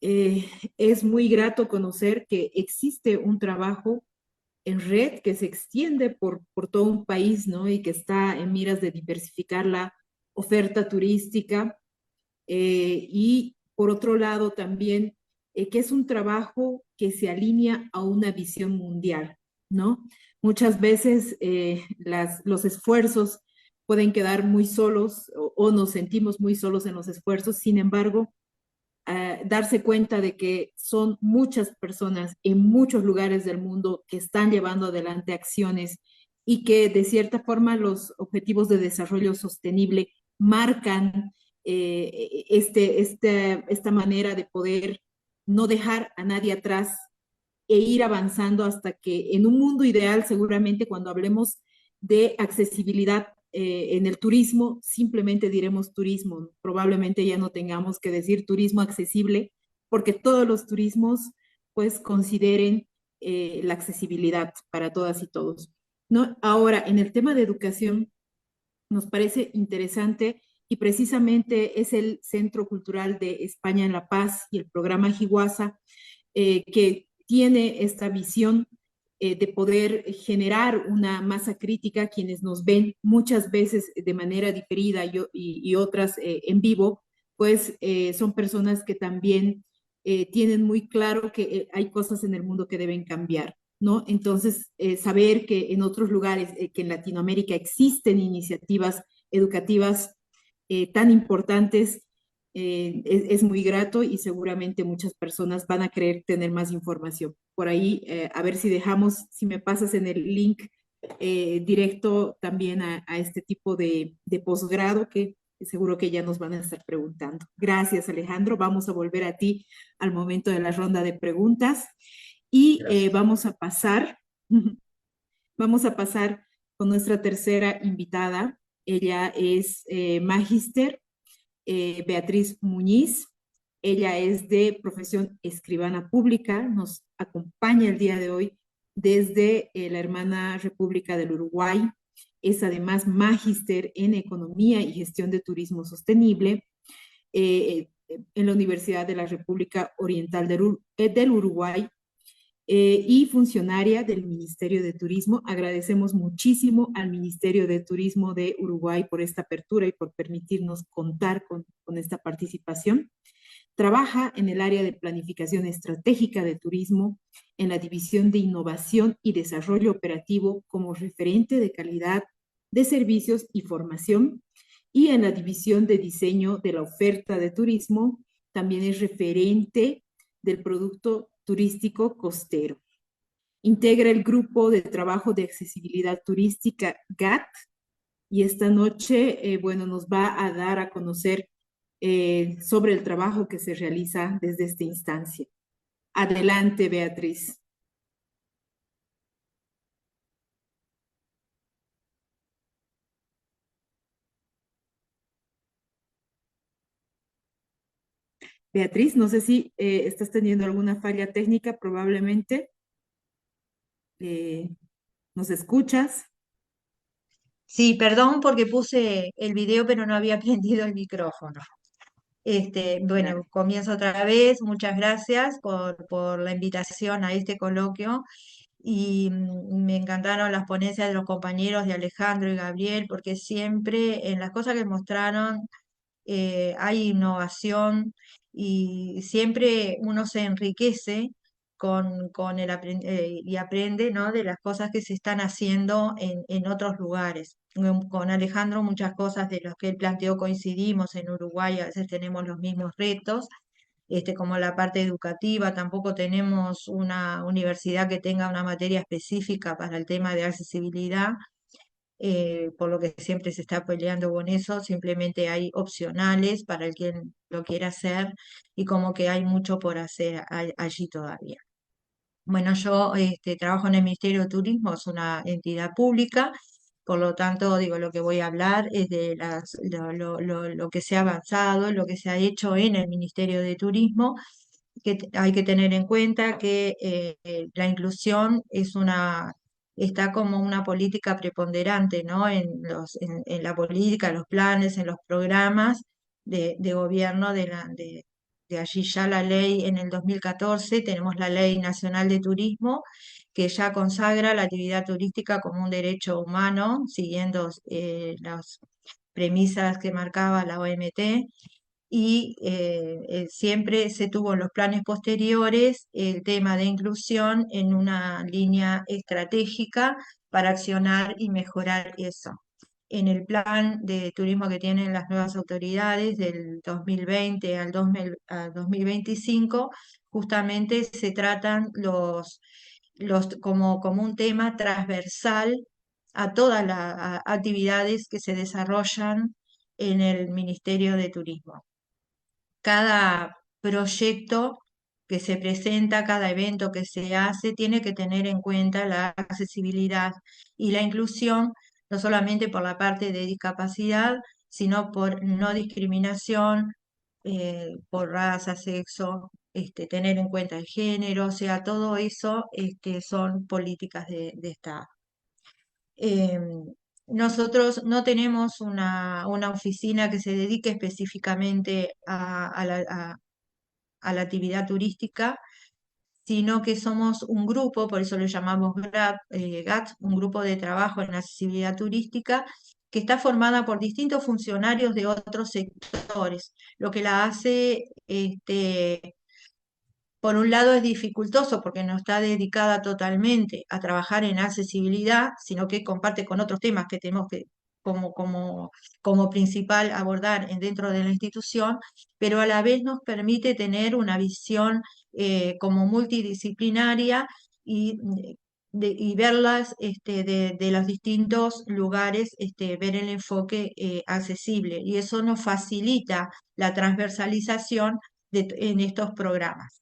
es muy grato conocer que existe un trabajo en red que se extiende por todo un país, ¿no? Y que está en miras de diversificar la oferta turística. Y por otro lado también que es un trabajo que se alinea a una visión mundial, ¿no? Muchas veces los esfuerzos pueden quedar muy solos o nos sentimos muy solos en los esfuerzos, sin embargo, darse cuenta de que son muchas personas en muchos lugares del mundo que están llevando adelante acciones y que de cierta forma los objetivos de desarrollo sostenible marcan esta manera de poder no dejar a nadie atrás e ir avanzando hasta que en un mundo ideal, seguramente cuando hablemos de accesibilidad en el turismo, simplemente diremos turismo. Probablemente ya no tengamos que decir turismo accesible, porque todos los turismos pues consideren la accesibilidad para todas y todos, ¿no? Ahora, en el tema de educación, nos parece interesante y precisamente es el Centro Cultural de España en La Paz y el programa Jiguasa que tiene esta visión de poder generar una masa crítica, quienes nos ven muchas veces de manera diferida y otras en vivo, pues son personas que también tienen muy claro que hay cosas en el mundo que deben cambiar, ¿no? Entonces, saber que en otros lugares, que en Latinoamérica existen iniciativas educativas tan importantes, es muy grato y seguramente muchas personas van a querer tener más información. Por ahí, a ver si dejamos, si me pasas en el link directo también a este tipo de posgrado que seguro que ya nos van a estar preguntando. Gracias, Alejandro. Vamos a volver a ti al momento de la ronda de preguntas y vamos a pasar con nuestra tercera invitada. Ella es magíster Beatriz Muñiz. Ella es de profesión escribana pública, nos acompaña el día de hoy desde la hermana República del Uruguay. Es además magíster en Economía y Gestión de Turismo Sostenible en la Universidad de la República Oriental del Uruguay y funcionaria del Ministerio de Turismo. Agradecemos muchísimo al Ministerio de Turismo de Uruguay por esta apertura y por permitirnos contar con esta participación. Trabaja en el área de planificación estratégica de turismo, en la división de innovación y desarrollo operativo como referente de calidad de servicios y formación, y en la división de diseño de la oferta de turismo, también es referente del producto turístico costero. Integra el grupo de trabajo de accesibilidad turística GAT y esta noche, bueno, nos va a dar a conocer sobre el trabajo que se realiza desde esta instancia. Adelante, Beatriz. Beatriz, no sé si estás teniendo alguna falla técnica, probablemente. ¿Nos escuchas? Sí, perdón porque puse el video, pero no había prendido el micrófono. Bueno, Dale. comienzo otra vez. Muchas gracias por la invitación a este coloquio. Y me encantaron las ponencias de los compañeros de Alejandro y Gabriel, porque siempre en las cosas que mostraron hay innovación y siempre uno se enriquece con y aprende, ¿no? De las cosas que se están haciendo en otros lugares. Con Alejandro muchas cosas de las que él planteó coincidimos en Uruguay, a veces tenemos los mismos retos. Como la parte educativa, tampoco tenemos una universidad que tenga una materia específica para el tema de accesibilidad, por lo que siempre se está peleando con eso, simplemente hay opcionales para el que lo quiera hacer y como que hay mucho por hacer allí todavía. Bueno, yo trabajo en el Ministerio de Turismo, es una entidad pública Por lo tanto, digo, lo que voy a hablar es de lo que se ha avanzado, lo que se ha hecho en el Ministerio de Turismo, que hay que tener en cuenta que la inclusión está como una política preponderante, ¿no? En la política, en los planes, en los programas de gobierno de allí ya la ley en el 2014, tenemos la Ley Nacional de Turismo, que ya consagra la actividad turística como un derecho humano, siguiendo las premisas que marcaba la OMT, y siempre se tuvo en los planes posteriores el tema de inclusión en una línea estratégica para accionar y mejorar eso. En el plan de turismo que tienen las nuevas autoridades del 2020 al 2025, justamente se tratan como un tema transversal a todas las actividades que se desarrollan en el Ministerio de Turismo. Cada proyecto que se presenta, cada evento que se hace, tiene que tener en cuenta la accesibilidad y la inclusión, no solamente por la parte de discapacidad, sino por no discriminación, por raza, sexo, tener en cuenta el género, o sea, todo eso son políticas de Estado. Nosotros no tenemos una oficina que se dedique específicamente a la actividad turística, sino que somos un grupo, por eso lo llamamos GAT, un grupo de trabajo en accesibilidad turística, que está formada por distintos funcionarios de otros sectores, lo que la hace por un lado es dificultoso porque no está dedicada totalmente a trabajar en accesibilidad, sino que comparte con otros temas que tenemos que como principal abordar dentro de la institución, pero a la vez nos permite tener una visión como multidisciplinaria y, y verlas de los distintos lugares, ver el enfoque accesible. Y eso nos facilita la transversalización en estos programas.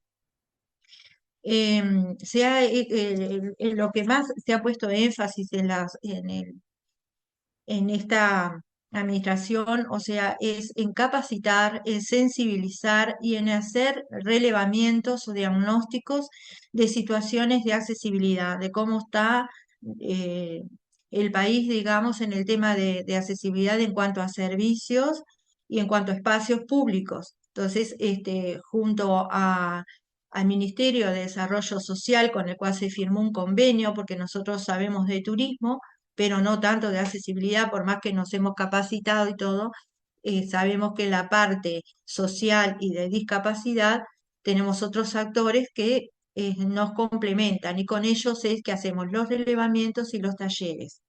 Lo que más se ha puesto énfasis en esta administración, o sea, es en capacitar, en sensibilizar y en hacer relevamientos o diagnósticos de situaciones de accesibilidad, de cómo está eh, el país, digamos, en el tema de accesibilidad en cuanto a servicios y en cuanto a espacios públicos. Entonces, junto al Ministerio de Desarrollo Social, con el cual se firmó un convenio, porque nosotros sabemos de turismo, pero no tanto de accesibilidad, por más que nos hemos capacitado y todo, sabemos que en la parte social y de discapacidad tenemos otros actores que nos complementan y con ellos es que hacemos los relevamientos y los talleres.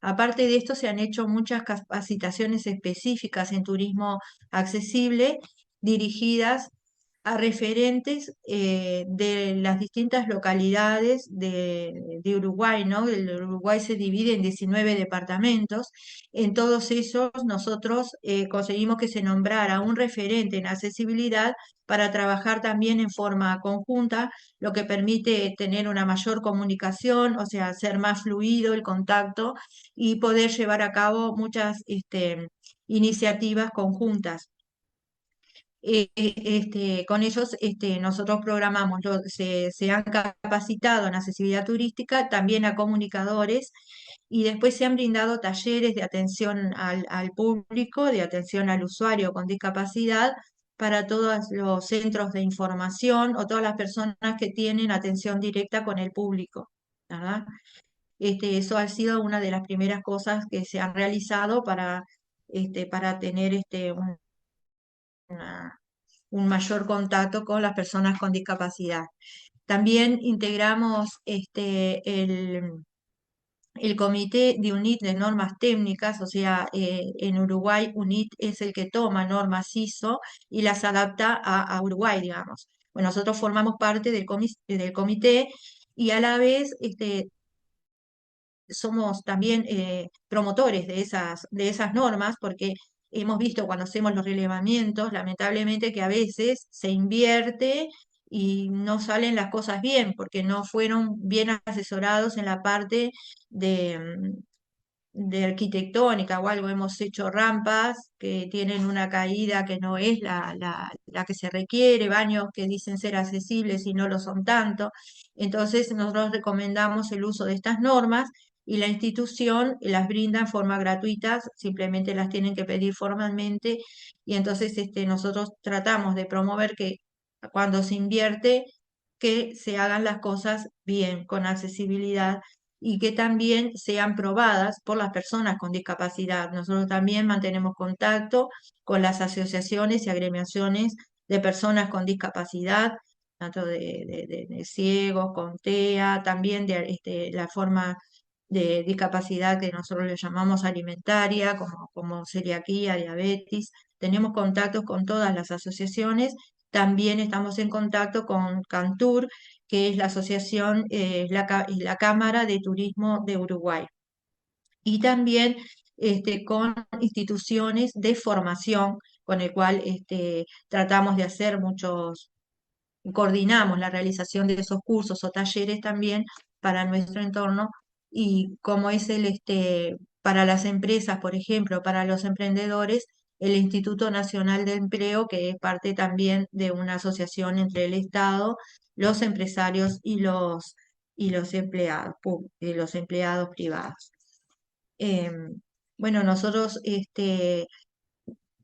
Aparte de esto, se han hecho muchas capacitaciones específicas en turismo accesible dirigidas a referentes de las distintas localidades de Uruguay, ¿no? El Uruguay se divide en 19 departamentos. En todos esos nosotros conseguimos que se nombrara un referente en accesibilidad para trabajar también en forma conjunta, lo que permite tener una mayor comunicación, o sea, ser más fluido el contacto y poder llevar a cabo muchas iniciativas conjuntas. Con ellos nosotros programamos, se han capacitado en accesibilidad turística, también a comunicadores, y después se han brindado talleres de atención al público, de atención al usuario con discapacidad, para todos los centros de información o todas las personas que tienen atención directa con el público, ¿verdad? Eso ha sido una de las primeras cosas que se han realizado para tener un mayor contacto con las personas con discapacidad. También integramos el comité de UNIT de normas técnicas, o sea, en Uruguay UNIT es el que toma normas ISO y las adapta a Uruguay, digamos. Bueno, nosotros formamos parte del comité y a la vez somos también promotores de esas normas, porque hemos visto cuando hacemos los relevamientos, lamentablemente, que a veces se invierte y no salen las cosas bien, porque no fueron bien asesorados en la parte de arquitectónica o algo, hemos hecho rampas que tienen una caída que no es la que se requiere, baños que dicen ser accesibles y no lo son tanto. Entonces nosotros recomendamos el uso de estas normas y la institución las brinda en forma gratuita, simplemente las tienen que pedir formalmente y entonces nosotros tratamos de promover que cuando se invierte, que se hagan las cosas bien, con accesibilidad y que también sean probadas por las personas con discapacidad. Nosotros también mantenemos contacto con las asociaciones y agremiaciones de personas con discapacidad, tanto de ciegos, con TEA, también de la forma de discapacidad que nosotros le llamamos alimentaria, como celiaquía, diabetes. Tenemos contactos con todas las asociaciones. También estamos en contacto con Cantur, que es la asociación, la Cámara de Turismo de Uruguay. Y también con instituciones de formación, con el cual tratamos de hacer coordinamos la realización de esos cursos o talleres también para nuestro entorno y como es para las empresas, por ejemplo, para los emprendedores, el Instituto Nacional de Empleo, que es parte también de una asociación entre el Estado, los empresarios y los empleados, los empleados privados. Bueno, nosotros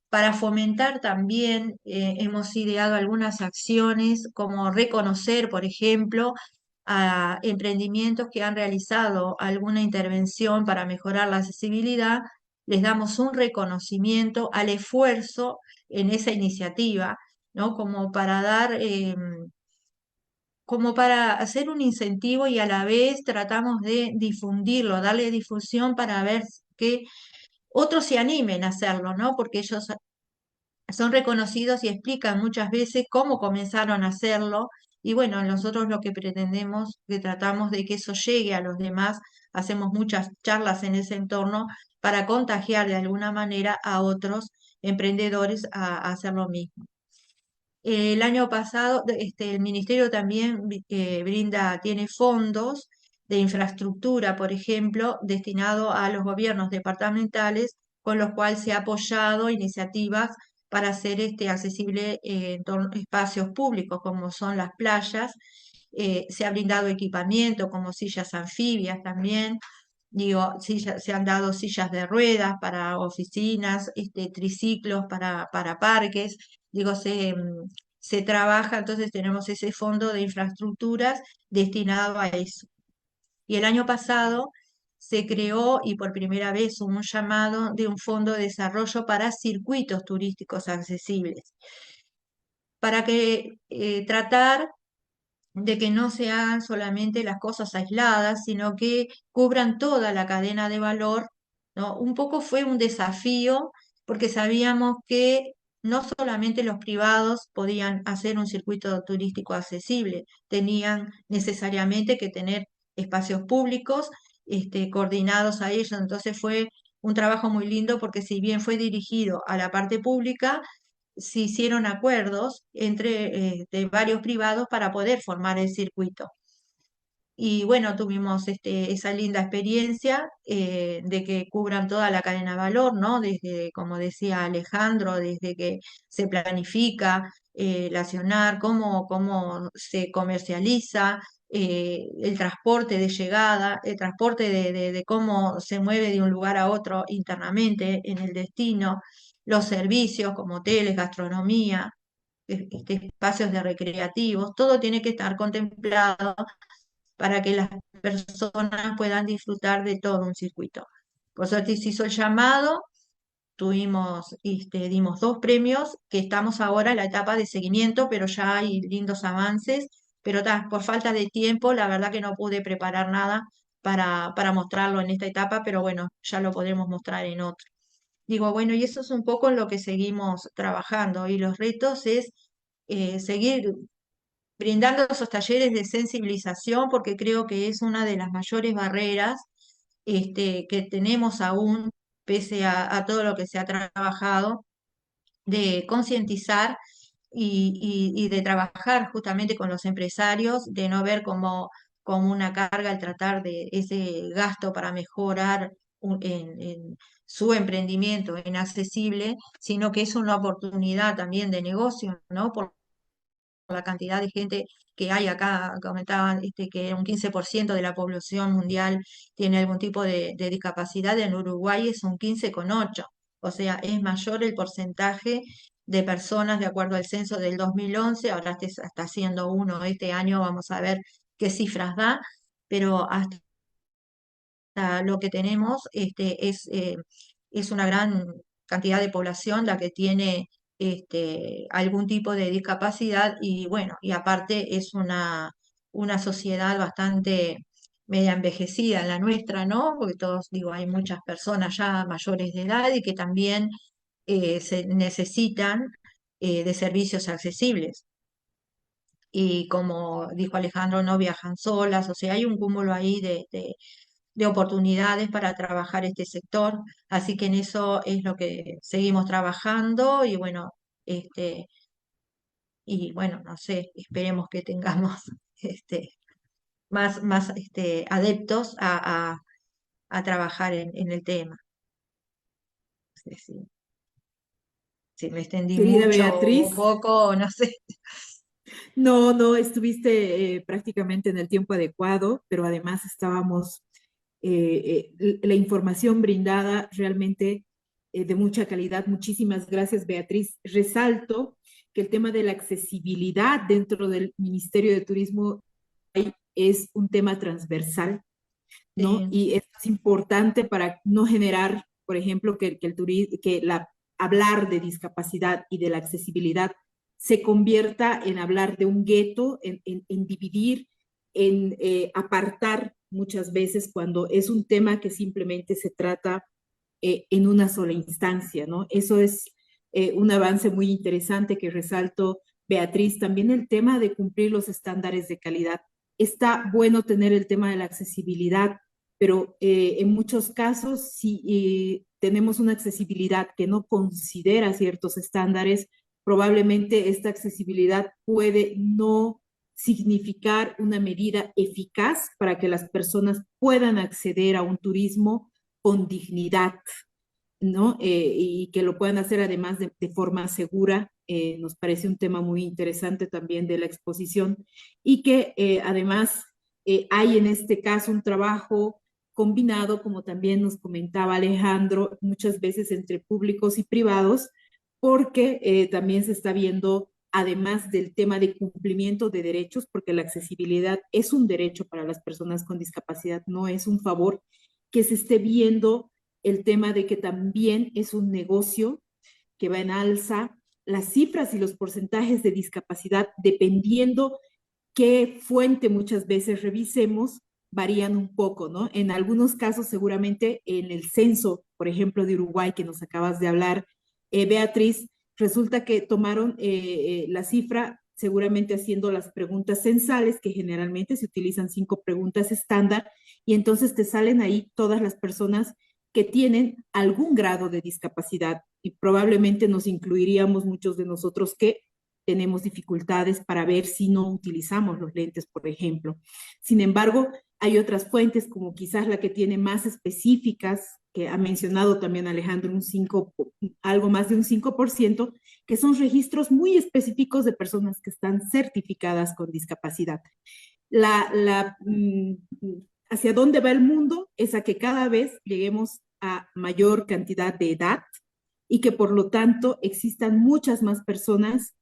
para fomentar también hemos ideado algunas acciones como reconocer, por ejemplo, a emprendimientos que han realizado alguna intervención para mejorar la accesibilidad, les damos un reconocimiento al esfuerzo en esa iniciativa, ¿no? Como para dar, como para hacer un incentivo y a la vez tratamos de difundirlo, darle difusión para ver que otros se animen a hacerlo, ¿no? Porque ellos son reconocidos y explican muchas veces cómo comenzaron a hacerlo. Y bueno, nosotros lo que pretendemos, que tratamos de que eso llegue a los demás, hacemos muchas charlas en ese entorno para contagiar de alguna manera a otros emprendedores a hacer lo mismo. El año pasado, el ministerio también tiene fondos de infraestructura, por ejemplo, destinado a los gobiernos departamentales, con los cuales se ha apoyado iniciativas para hacer accesible espacios públicos, como son las playas. Se ha brindado equipamiento como sillas anfibias también. Digo, se han dado sillas de ruedas para oficinas, triciclos para parques. Digo, se trabaja, entonces tenemos ese fondo de infraestructuras destinado a eso. Y el año pasado se creó y por primera vez hubo un llamado de un fondo de desarrollo para circuitos turísticos accesibles, para que tratar de que no se hagan solamente las cosas aisladas, sino que cubran toda la cadena de valor, ¿no? Un poco fue un desafío porque sabíamos que no solamente los privados podían hacer un circuito turístico accesible, tenían necesariamente que tener espacios públicos coordinados a ellos. Entonces fue un trabajo muy lindo porque si bien fue dirigido a la parte pública, se hicieron acuerdos entre de varios privados para poder formar el circuito. Y bueno, tuvimos esa linda experiencia de que cubran toda la cadena de valor, ¿no? Desde, como decía Alejandro, desde que se planifica el accionar, cómo se comercializa, el transporte de llegada, el transporte de cómo se mueve de un lugar a otro internamente en el destino, los servicios como hoteles, gastronomía, espacios de recreativos, todo tiene que estar contemplado para que las personas puedan disfrutar de todo un circuito. Por suerte se hizo el llamado, dimos 2 premios, que estamos ahora en la etapa de seguimiento, pero ya hay lindos avances, pero por falta de tiempo, la verdad que no pude preparar nada para mostrarlo en esta etapa, pero bueno, ya lo podremos mostrar en otro. Digo, bueno, y eso es un poco en lo que seguimos trabajando, y los retos es seguir brindando esos talleres de sensibilización, porque creo que es una de las mayores barreras que tenemos aún, pese a todo lo que se ha trabajado, de concientizar y de trabajar justamente con los empresarios, de no ver como una carga el tratar de ese gasto para mejorar en su emprendimiento en accesible, sino que es una oportunidad también de negocio, ¿no? Por la cantidad de gente que hay acá, comentaban que un 15% de la población mundial tiene algún tipo de discapacidad, en Uruguay es un 15,8%, o sea, es mayor el porcentaje de personas de acuerdo al censo del 2011, ahora está siendo uno este año, vamos a ver qué cifras da, pero hasta lo que tenemos es una gran cantidad de población la que tiene algún tipo de discapacidad y bueno, y aparte es una sociedad bastante media envejecida en la nuestra, ¿no? Porque todos, digo, hay muchas personas ya mayores de edad y que también se necesitan de servicios accesibles. Y como dijo Alejandro, no viajan solas, o sea, hay un cúmulo ahí de oportunidades para trabajar este sector, así que en eso es lo que seguimos trabajando este, y bueno, no sé, esperemos que tengamos este, más adeptos a trabajar en el tema. No sé si me extendí Querida mucho o Beatriz, poco, no sé. no, no, estuviste prácticamente en el tiempo adecuado, pero además estábamos, la información brindada realmente de mucha calidad. Muchísimas gracias, Beatriz. Resalto que el tema de la accesibilidad dentro del Ministerio de Turismo es un tema transversal, ¿no? Sí, Y esto es importante para no generar, por ejemplo, hablar de discapacidad y de la accesibilidad se convierta en hablar de un gueto, en dividir, en apartar muchas veces cuando es un tema que simplemente se trata en una sola instancia, ¿no? Eso es un avance muy interesante que resalto, Beatriz. También el tema de cumplir los estándares de calidad. Está bueno tener el tema de la accesibilidad, pero en muchos casos, si tenemos una accesibilidad que no considera ciertos estándares, probablemente esta accesibilidad puede no significar una medida eficaz para que las personas puedan acceder a un turismo con dignidad, ¿no? Y que lo puedan hacer además de forma segura. Nos parece un tema muy interesante también de la exposición y que además hay en este caso un trabajo combinado, como también nos comentaba Alejandro, muchas veces entre públicos y privados, porque también se está viendo, además del tema de cumplimiento de derechos, porque la accesibilidad es un derecho para las personas con discapacidad, no es un favor, que se esté viendo el tema de que también es un negocio que va en alza, las cifras y los porcentajes de discapacidad, dependiendo qué fuente muchas veces revisemos, varían un poco, ¿no? En algunos casos, seguramente en el censo, por ejemplo, de Uruguay, que nos acabas de hablar, Beatriz, resulta que tomaron la cifra seguramente haciendo las preguntas censales, que generalmente se utilizan 5 preguntas estándar, y entonces te salen ahí todas las personas que tienen algún grado de discapacidad, y probablemente nos incluiríamos muchos de nosotros que tenemos dificultades para ver si no utilizamos los lentes, por ejemplo. Sin embargo, hay otras fuentes, como quizás la que tiene más específicas, que ha mencionado también Alejandro, algo más de un 5%, que son registros muy específicos de personas que están certificadas con discapacidad. Hacia dónde va el mundo es a que cada vez lleguemos a mayor cantidad de edad y que por lo tanto existan muchas más personas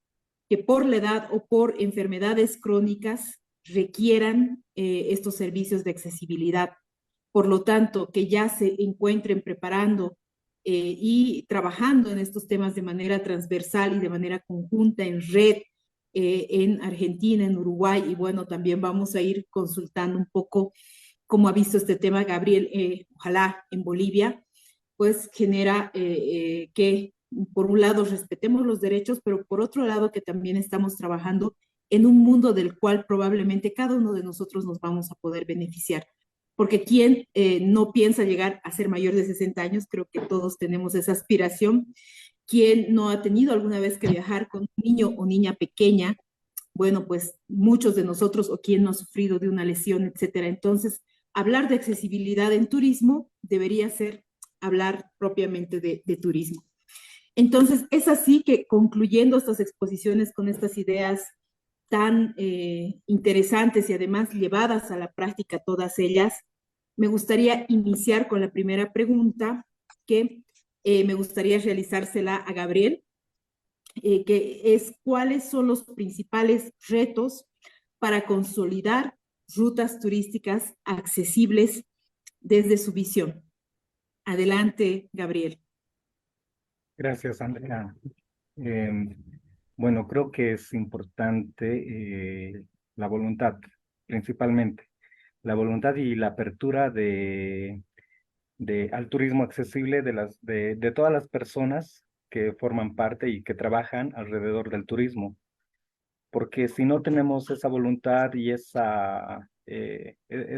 que por la edad o por enfermedades crónicas requieran estos servicios de accesibilidad. Por lo tanto, que ya se encuentren preparando y trabajando en estos temas de manera transversal y de manera conjunta en red en Argentina, en Uruguay, y bueno, también vamos a ir consultando un poco cómo ha visto este tema Gabriel, ojalá en Bolivia, pues genera que por un lado respetemos los derechos, pero por otro lado que también estamos trabajando en un mundo del cual probablemente cada uno de nosotros nos vamos a poder beneficiar. Porque quien no piensa llegar a ser mayor de 60 años, creo que todos tenemos esa aspiración. Quien no ha tenido alguna vez que viajar con un niño o niña pequeña, bueno, pues muchos de nosotros, o quien no ha sufrido de una lesión, etcétera. Entonces, hablar de accesibilidad en turismo debería ser hablar propiamente de turismo. Entonces, es así que concluyendo estas exposiciones con estas ideas tan interesantes y además llevadas a la práctica todas ellas, me gustaría iniciar con la primera pregunta que me gustaría realizársela a Gabriel, que es cuáles son los principales retos para consolidar rutas turísticas accesibles desde su visión. Adelante, Gabriel. Gracias, Andrea. Bueno, creo que es importante la voluntad, principalmente. La voluntad y la apertura al turismo accesible de todas las personas que forman parte y que trabajan alrededor del turismo. Porque si no tenemos esa voluntad y esa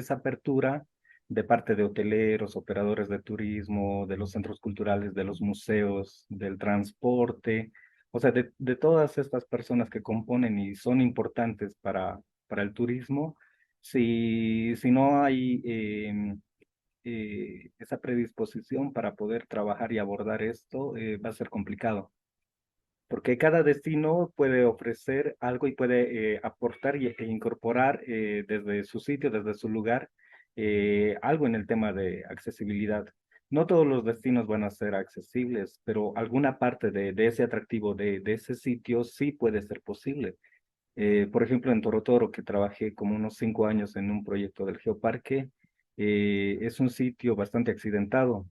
apertura de parte de hoteleros, operadores de turismo, de los centros culturales, de los museos, del transporte, o sea, de todas estas personas que componen y son importantes para el turismo, si no hay esa predisposición para poder trabajar y abordar esto, va a ser complicado. Porque cada destino puede ofrecer algo y puede aportar e incorporar desde su sitio, desde su lugar, algo en el tema de accesibilidad. No todos los destinos van a ser accesibles, pero alguna parte de ese atractivo de ese sitio sí puede ser posible. Por ejemplo, en Toro Toro, que trabajé como unos 5 años en un proyecto del Geoparque, es un sitio bastante accidentado.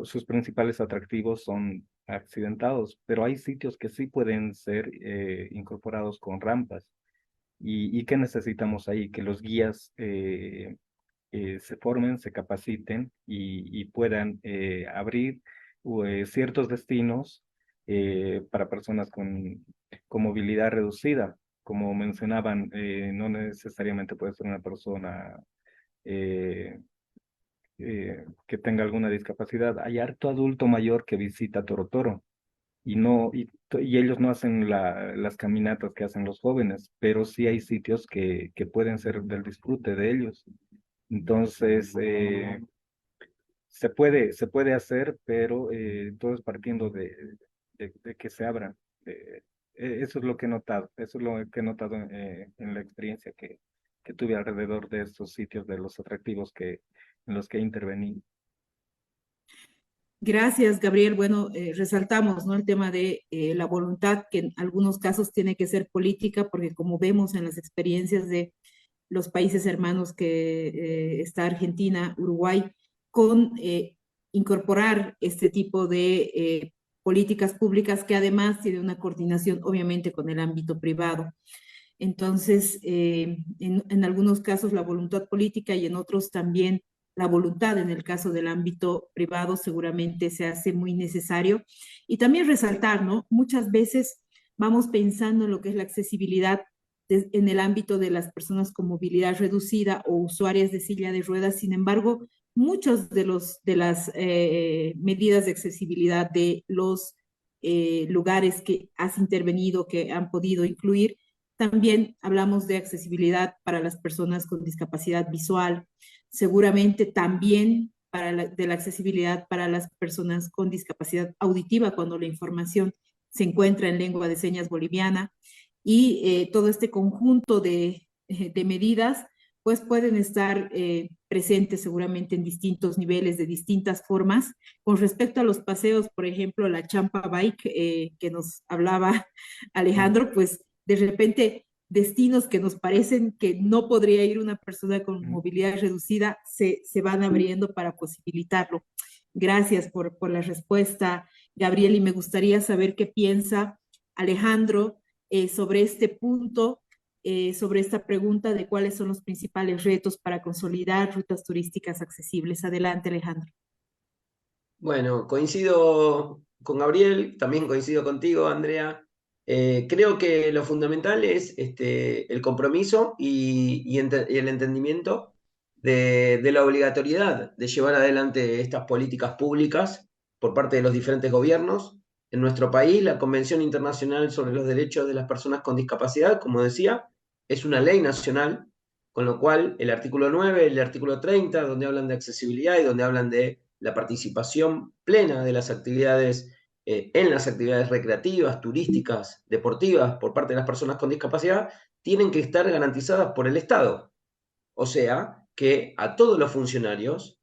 Sus principales atractivos son accidentados, pero hay sitios que sí pueden ser incorporados con rampas. ¿Y qué necesitamos ahí? Que los guías se formen, se capaciten y puedan abrir ciertos destinos para personas con movilidad reducida. Como mencionaban, no necesariamente puede ser una persona que tenga alguna discapacidad. Hay harto adulto mayor que visita Toro Toro y ellos no hacen las caminatas que hacen los jóvenes, pero sí hay sitios que pueden ser del disfrute de ellos. Entonces, se puede hacer, pero todo es partiendo de que se abran. Eso es lo que he notado, eso es lo que he notado en la experiencia que tuve alrededor de estos sitios, de los atractivos en los que intervení. Gracias, Gabriel. Bueno, resaltamos, ¿no?, el tema de la voluntad, que en algunos casos tiene que ser política, porque como vemos en las experiencias de los países hermanos que está Argentina, Uruguay, con incorporar este tipo de políticas públicas que además tiene una coordinación obviamente con el ámbito privado. Entonces, en algunos casos la voluntad política y en otros también la voluntad en el caso del ámbito privado seguramente se hace muy necesario. Y también resaltar, ¿no? Muchas veces vamos pensando en lo que es la accesibilidad en el ámbito de las personas con movilidad reducida o usuarias de silla de ruedas. Sin embargo, muchas de las medidas de accesibilidad de los lugares que has intervenido, que han podido incluir, también hablamos de accesibilidad para las personas con discapacidad visual, seguramente también de la accesibilidad para las personas con discapacidad auditiva cuando la información se encuentra en lengua de señas boliviana, y todo este conjunto de medidas pues pueden estar presentes seguramente en distintos niveles, de distintas formas. Con respecto a los paseos, por ejemplo, la Champa Bike que nos hablaba Alejandro, pues de repente destinos que nos parecen que no podría ir una persona con movilidad reducida se van abriendo para posibilitarlo. Gracias por la respuesta, Gabriel, y me gustaría saber qué piensa Alejandro sobre este punto, sobre esta pregunta de cuáles son los principales retos para consolidar rutas turísticas accesibles. Adelante, Alejandro. Bueno, coincido con Gabriel, también coincido contigo, Andrea. Creo que lo fundamental es el compromiso y el entendimiento de la obligatoriedad de llevar adelante estas políticas públicas por parte de los diferentes gobiernos. En nuestro país, la Convención Internacional sobre los Derechos de las Personas con Discapacidad, como decía, es una ley nacional Con lo cual, el artículo 9, el artículo 30, donde hablan de accesibilidad y donde hablan de la participación plena de las actividades, en las actividades recreativas, turísticas, deportivas, por parte de las personas con discapacidad, tienen que estar garantizadas por el Estado. O sea, que a todos los funcionarios,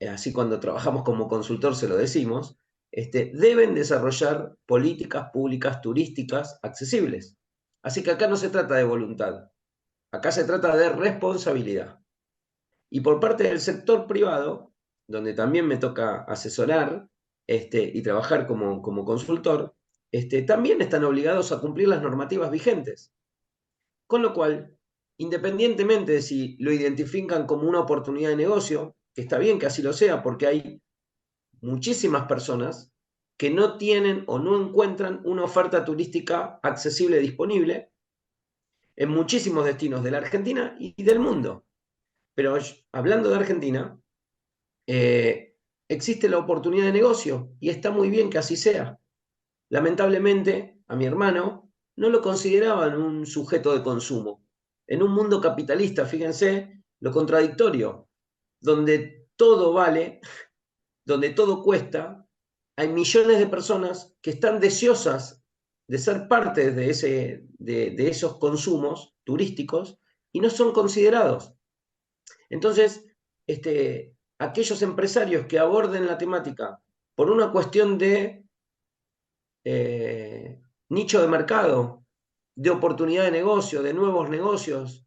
así cuando trabajamos como consultor se lo decimos, deben desarrollar políticas públicas turísticas accesibles. Así que acá no se trata de voluntad, acá se trata de responsabilidad. Y por parte del sector privado, donde también me toca asesorar y trabajar como consultor, también están obligados a cumplir las normativas vigentes. Con lo cual, independientemente de si lo identifican como una oportunidad de negocio, que está bien que así lo sea, porque hay muchísimas personas que no tienen o no encuentran una oferta turística accesible disponible en muchísimos destinos de la Argentina y del mundo. Pero hablando de Argentina, existe la oportunidad de negocio y está muy bien que así sea. Lamentablemente, a mi hermano no lo consideraban un sujeto de consumo. En un mundo capitalista, fíjense, lo contradictorio, donde todo vale, donde todo cuesta, hay millones de personas que están deseosas de ser parte de esos consumos turísticos y no son considerados. Entonces, aquellos empresarios que aborden la temática por una cuestión de nicho de mercado, de oportunidad de negocio, de nuevos negocios,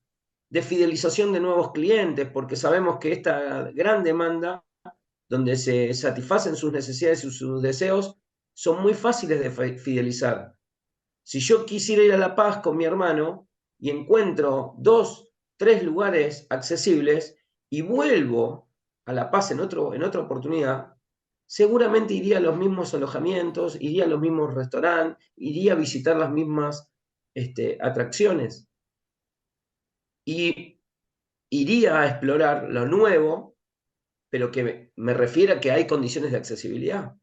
de fidelización de nuevos clientes, porque sabemos que esta gran demanda, donde se satisfacen sus necesidades y sus deseos, son muy fáciles de fidelizar. Si yo quisiera ir a La Paz con mi hermano y encuentro 2, 3 lugares accesibles y vuelvo a La Paz en otra oportunidad, seguramente iría a los mismos alojamientos, iría a los mismos restaurantes, iría a visitar las mismas atracciones. Y iría a explorar lo nuevo, pero que me refiere a que hay condiciones de accesibilidad.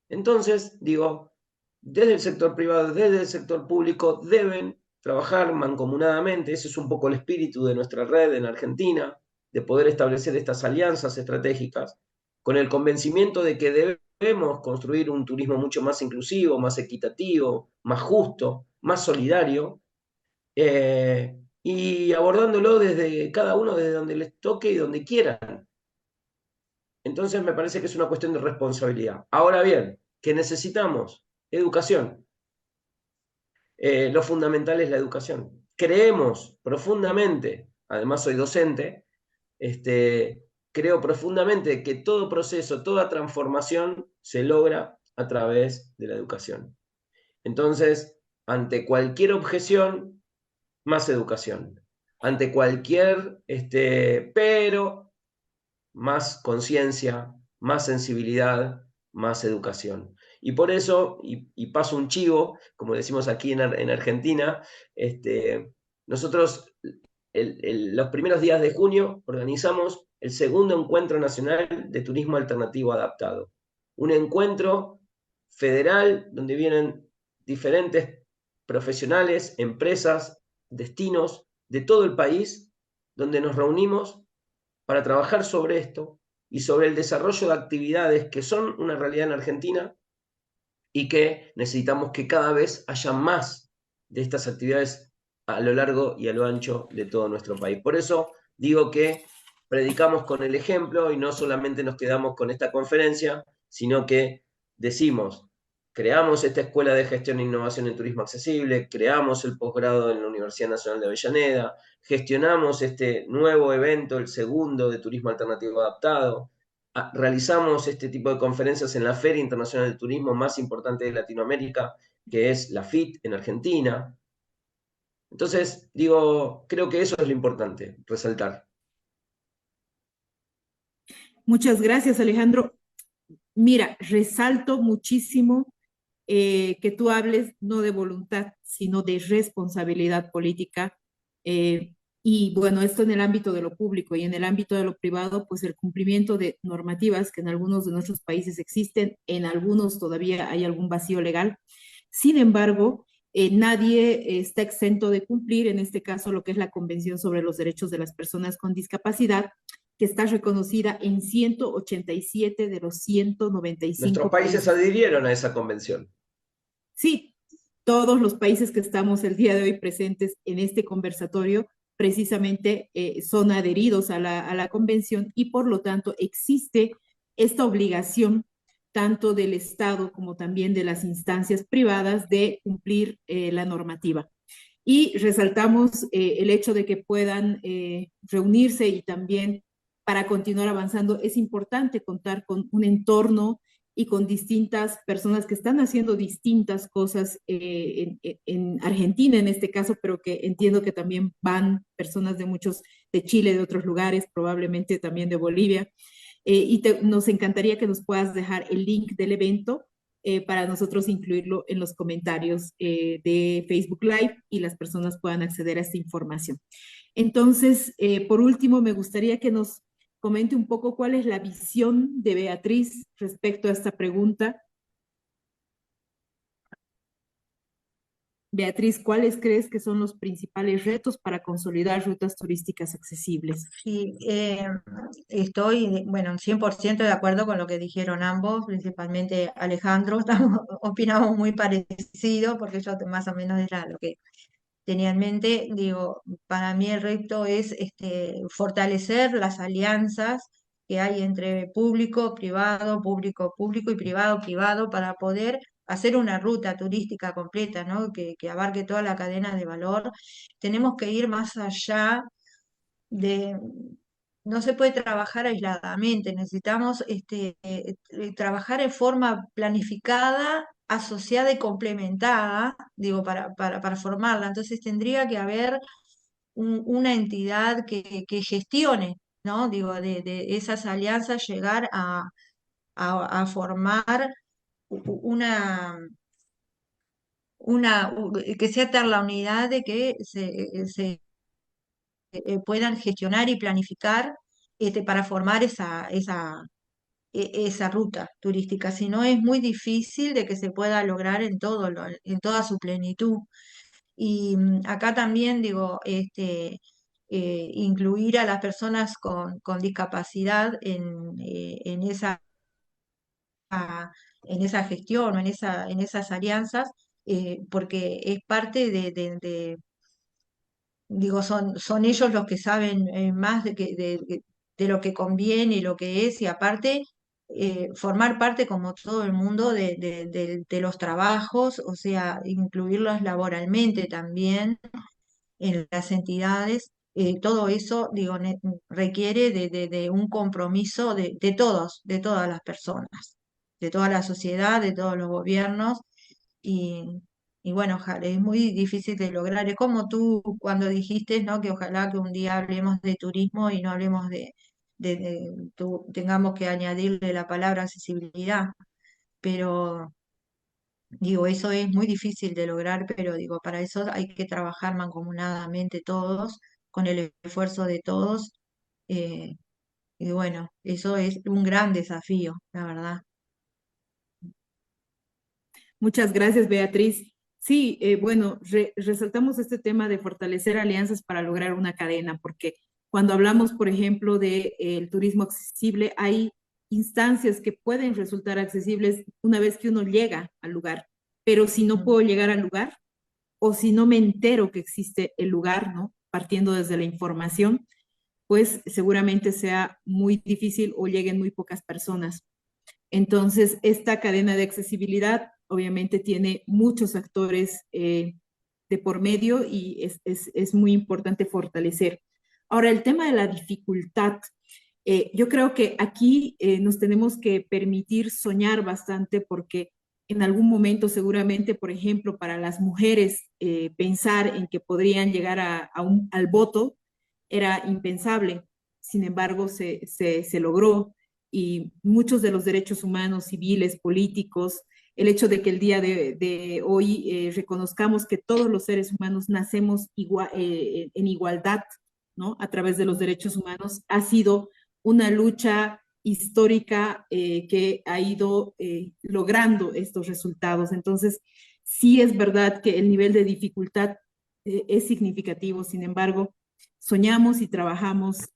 Entonces, digo, desde el sector privado, desde el sector público, deben trabajar mancomunadamente. Ese es un poco el espíritu de nuestra red en Argentina, de poder establecer estas alianzas estratégicas, con el convencimiento de que debemos construir un turismo mucho más inclusivo, más equitativo, más justo, más solidario, y abordándolo desde cada uno, desde donde les toque y donde quieran. Entonces me parece que es una cuestión de responsabilidad. Ahora bien, ¿qué necesitamos? Educación. Lo fundamental es la educación. Creemos profundamente, además soy docente, creo profundamente que todo proceso, toda transformación se logra a través de la educación. Entonces, ante cualquier objeción, más educación. Ante cualquier pero, más conciencia, más sensibilidad, más educación. Y por eso, y paso un chivo, como decimos aquí en Argentina, nosotros los primeros días de junio organizamos el segundo Encuentro Nacional de Turismo Alternativo Adaptado. Un encuentro federal donde vienen diferentes profesionales, empresas, destinos de todo el país, donde nos reunimos para trabajar sobre esto y sobre el desarrollo de actividades que son una realidad en Argentina y que necesitamos que cada vez haya más de estas actividades a lo largo y a lo ancho de todo nuestro país. Por eso digo que predicamos con el ejemplo y no solamente nos quedamos con esta conferencia, sino que decimos, creamos esta Escuela de Gestión e Innovación en Turismo Accesible, creamos el posgrado en la Universidad Nacional de Avellaneda, gestionamos este nuevo evento, el segundo de Turismo Alternativo Adaptado, realizamos este tipo de conferencias en la Feria Internacional de Turismo más importante de Latinoamérica, que es la FIT en Argentina. Entonces, digo, creo que eso es lo importante, resaltar. Muchas gracias, Alejandro. Mira, resalto muchísimo que tú hables no de voluntad, sino de responsabilidad política. Y bueno, esto en el ámbito de lo público y en el ámbito de lo privado, pues el cumplimiento de normativas que en algunos de nuestros países existen, en algunos todavía hay algún vacío legal. Sin embargo, Nadie está exento de cumplir, en este caso, lo que es la Convención sobre los Derechos de las Personas con Discapacidad, que está reconocida en 187 de los 195 Nuestros países países. adhirieron a esa convención. Sí, todos los países que estamos el día de hoy presentes en este conversatorio precisamente son adheridos a la convención y por lo tanto existe esta obligación tanto del Estado como también de las instancias privadas de cumplir la normativa. Y resaltamos el hecho de que puedan reunirse y también para continuar avanzando es importante contar con un entorno y con distintas personas que están haciendo distintas cosas en Argentina en este caso, pero que entiendo que también van personas de muchos, de Chile, de otros lugares, probablemente también de Bolivia. Nos encantaría que nos puedas dejar el link del evento para nosotros incluirlo en los comentarios de Facebook Live y las personas puedan acceder a esta información. Entonces, por último, me gustaría que nos comente un poco cuál es la visión de Beatriz respecto a esta pregunta. Beatriz, ¿cuáles crees que son los principales retos para consolidar rutas turísticas accesibles? Sí, estoy, bueno, 100% de acuerdo con lo que dijeron ambos, principalmente Alejandro, opinamos muy parecido, porque yo más o menos era lo que tenía en mente. Digo, para mí el reto es fortalecer las alianzas que hay entre público, privado, público, público y privado, privado, para poder hacer una ruta turística completa, ¿no? Que abarque toda la cadena de valor. Tenemos que ir más allá de... No se puede trabajar aisladamente, necesitamos trabajar en forma planificada, asociada y complementada, digo, para formarla. Entonces tendría que haber una entidad que gestione, ¿no? Digo, de esas alianzas llegar a formar que sea tal la unidad de que puedan gestionar y planificar para formar esa ruta turística. Si no, es muy difícil de que se pueda lograr en toda su plenitud. Y acá también digo, incluir a las personas con discapacidad en esa gestión o en esas alianzas, porque es parte digo, son ellos los que saben más de lo que conviene y lo que es, y aparte formar parte como todo el mundo de los trabajos, o sea, incluirlos laboralmente también en las entidades. Todo eso, digo, requiere de un compromiso de todos, de todas las personas, de toda la sociedad, de todos los gobiernos. Y bueno, ojalá, es muy difícil de lograr. Es como tú cuando dijiste, ¿no? Que ojalá que un día hablemos de turismo y no hablemos tengamos que añadirle la palabra accesibilidad. Pero digo, eso es muy difícil de lograr, pero digo, para eso hay que trabajar mancomunadamente todos, con el esfuerzo de todos. eh, y bueno, eso es un gran desafío, la verdad. Muchas gracias, Beatriz. Sí, bueno, resaltamos este tema de fortalecer alianzas para lograr una cadena, porque cuando hablamos, por ejemplo, del turismo accesible, hay instancias que pueden resultar accesibles una vez que uno llega al lugar, pero si no puedo llegar al lugar o si no me entero que existe el lugar, ¿no? Partiendo desde la información, pues seguramente sea muy difícil o lleguen muy pocas personas. Entonces, esta cadena de accesibilidad obviamente tiene muchos actores de por medio y es muy importante fortalecer. Ahora, el tema de la dificultad, yo creo que aquí nos tenemos que permitir soñar bastante porque en algún momento seguramente, por ejemplo, para las mujeres pensar en que podrían llegar al voto era impensable. Sin embargo, se logró y muchos de los derechos humanos, civiles, políticos, el hecho de que el día de hoy reconozcamos que todos los seres humanos nacemos en igualdad, ¿no? A través de los derechos humanos, ha sido una lucha histórica que ha ido logrando estos resultados. Entonces, Sí es verdad que el nivel de dificultad es significativo, sin embargo, soñamos y trabajamos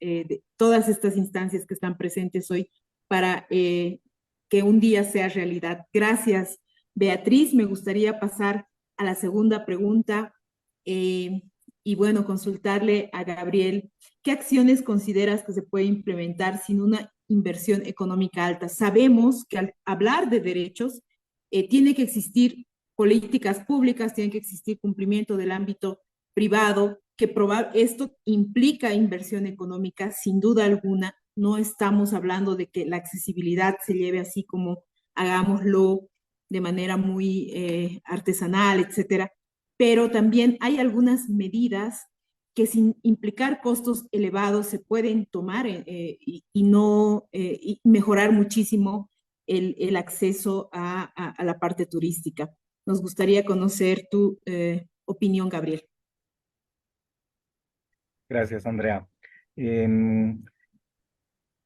todas estas instancias que están presentes hoy para que un día sea realidad. Gracias, Beatriz. Me gustaría pasar a la segunda pregunta y bueno, consultarle a Gabriel, ¿qué acciones consideras que se puede implementar sin una inversión económica alta? Sabemos que al hablar de derechos tiene que existir políticas públicas, tiene que existir cumplimiento del ámbito privado, que esto implica inversión económica, sin duda alguna. No estamos hablando de que la accesibilidad se lleve así como hagámoslo de manera muy artesanal, etcétera, pero también hay algunas medidas que sin implicar costos elevados se pueden tomar y mejorar muchísimo el acceso a la parte turística. Nos gustaría conocer tu opinión, Gabriel. Gracias, Andrea. Em,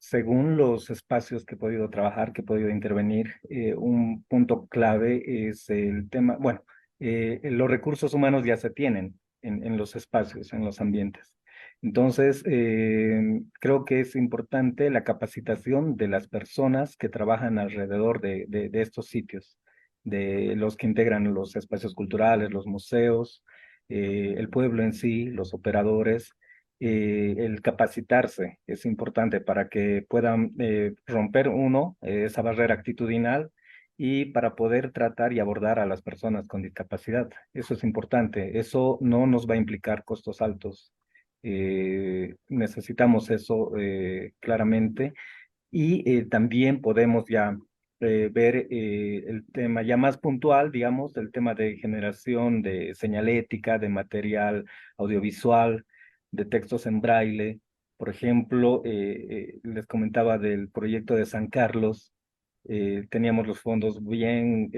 Según los espacios que he podido trabajar, que he podido intervenir, un punto clave es el tema, bueno, los recursos humanos ya se tienen en los espacios, en los ambientes. Entonces, creo que es importante la capacitación de las personas que trabajan alrededor de estos sitios, de los que integran los espacios culturales, los museos, el pueblo en sí, los operadores. El capacitarse es importante para que puedan romper esa barrera actitudinal y para poder tratar y abordar a las personas con discapacidad. Eso es importante. Eso no nos va a implicar costos altos. Necesitamos eso claramente y también podemos ya ver el tema ya más puntual, digamos, el tema de generación de señalética, de material audiovisual, de textos en braille. Por ejemplo, les comentaba del proyecto de San Carlos, teníamos los fondos bien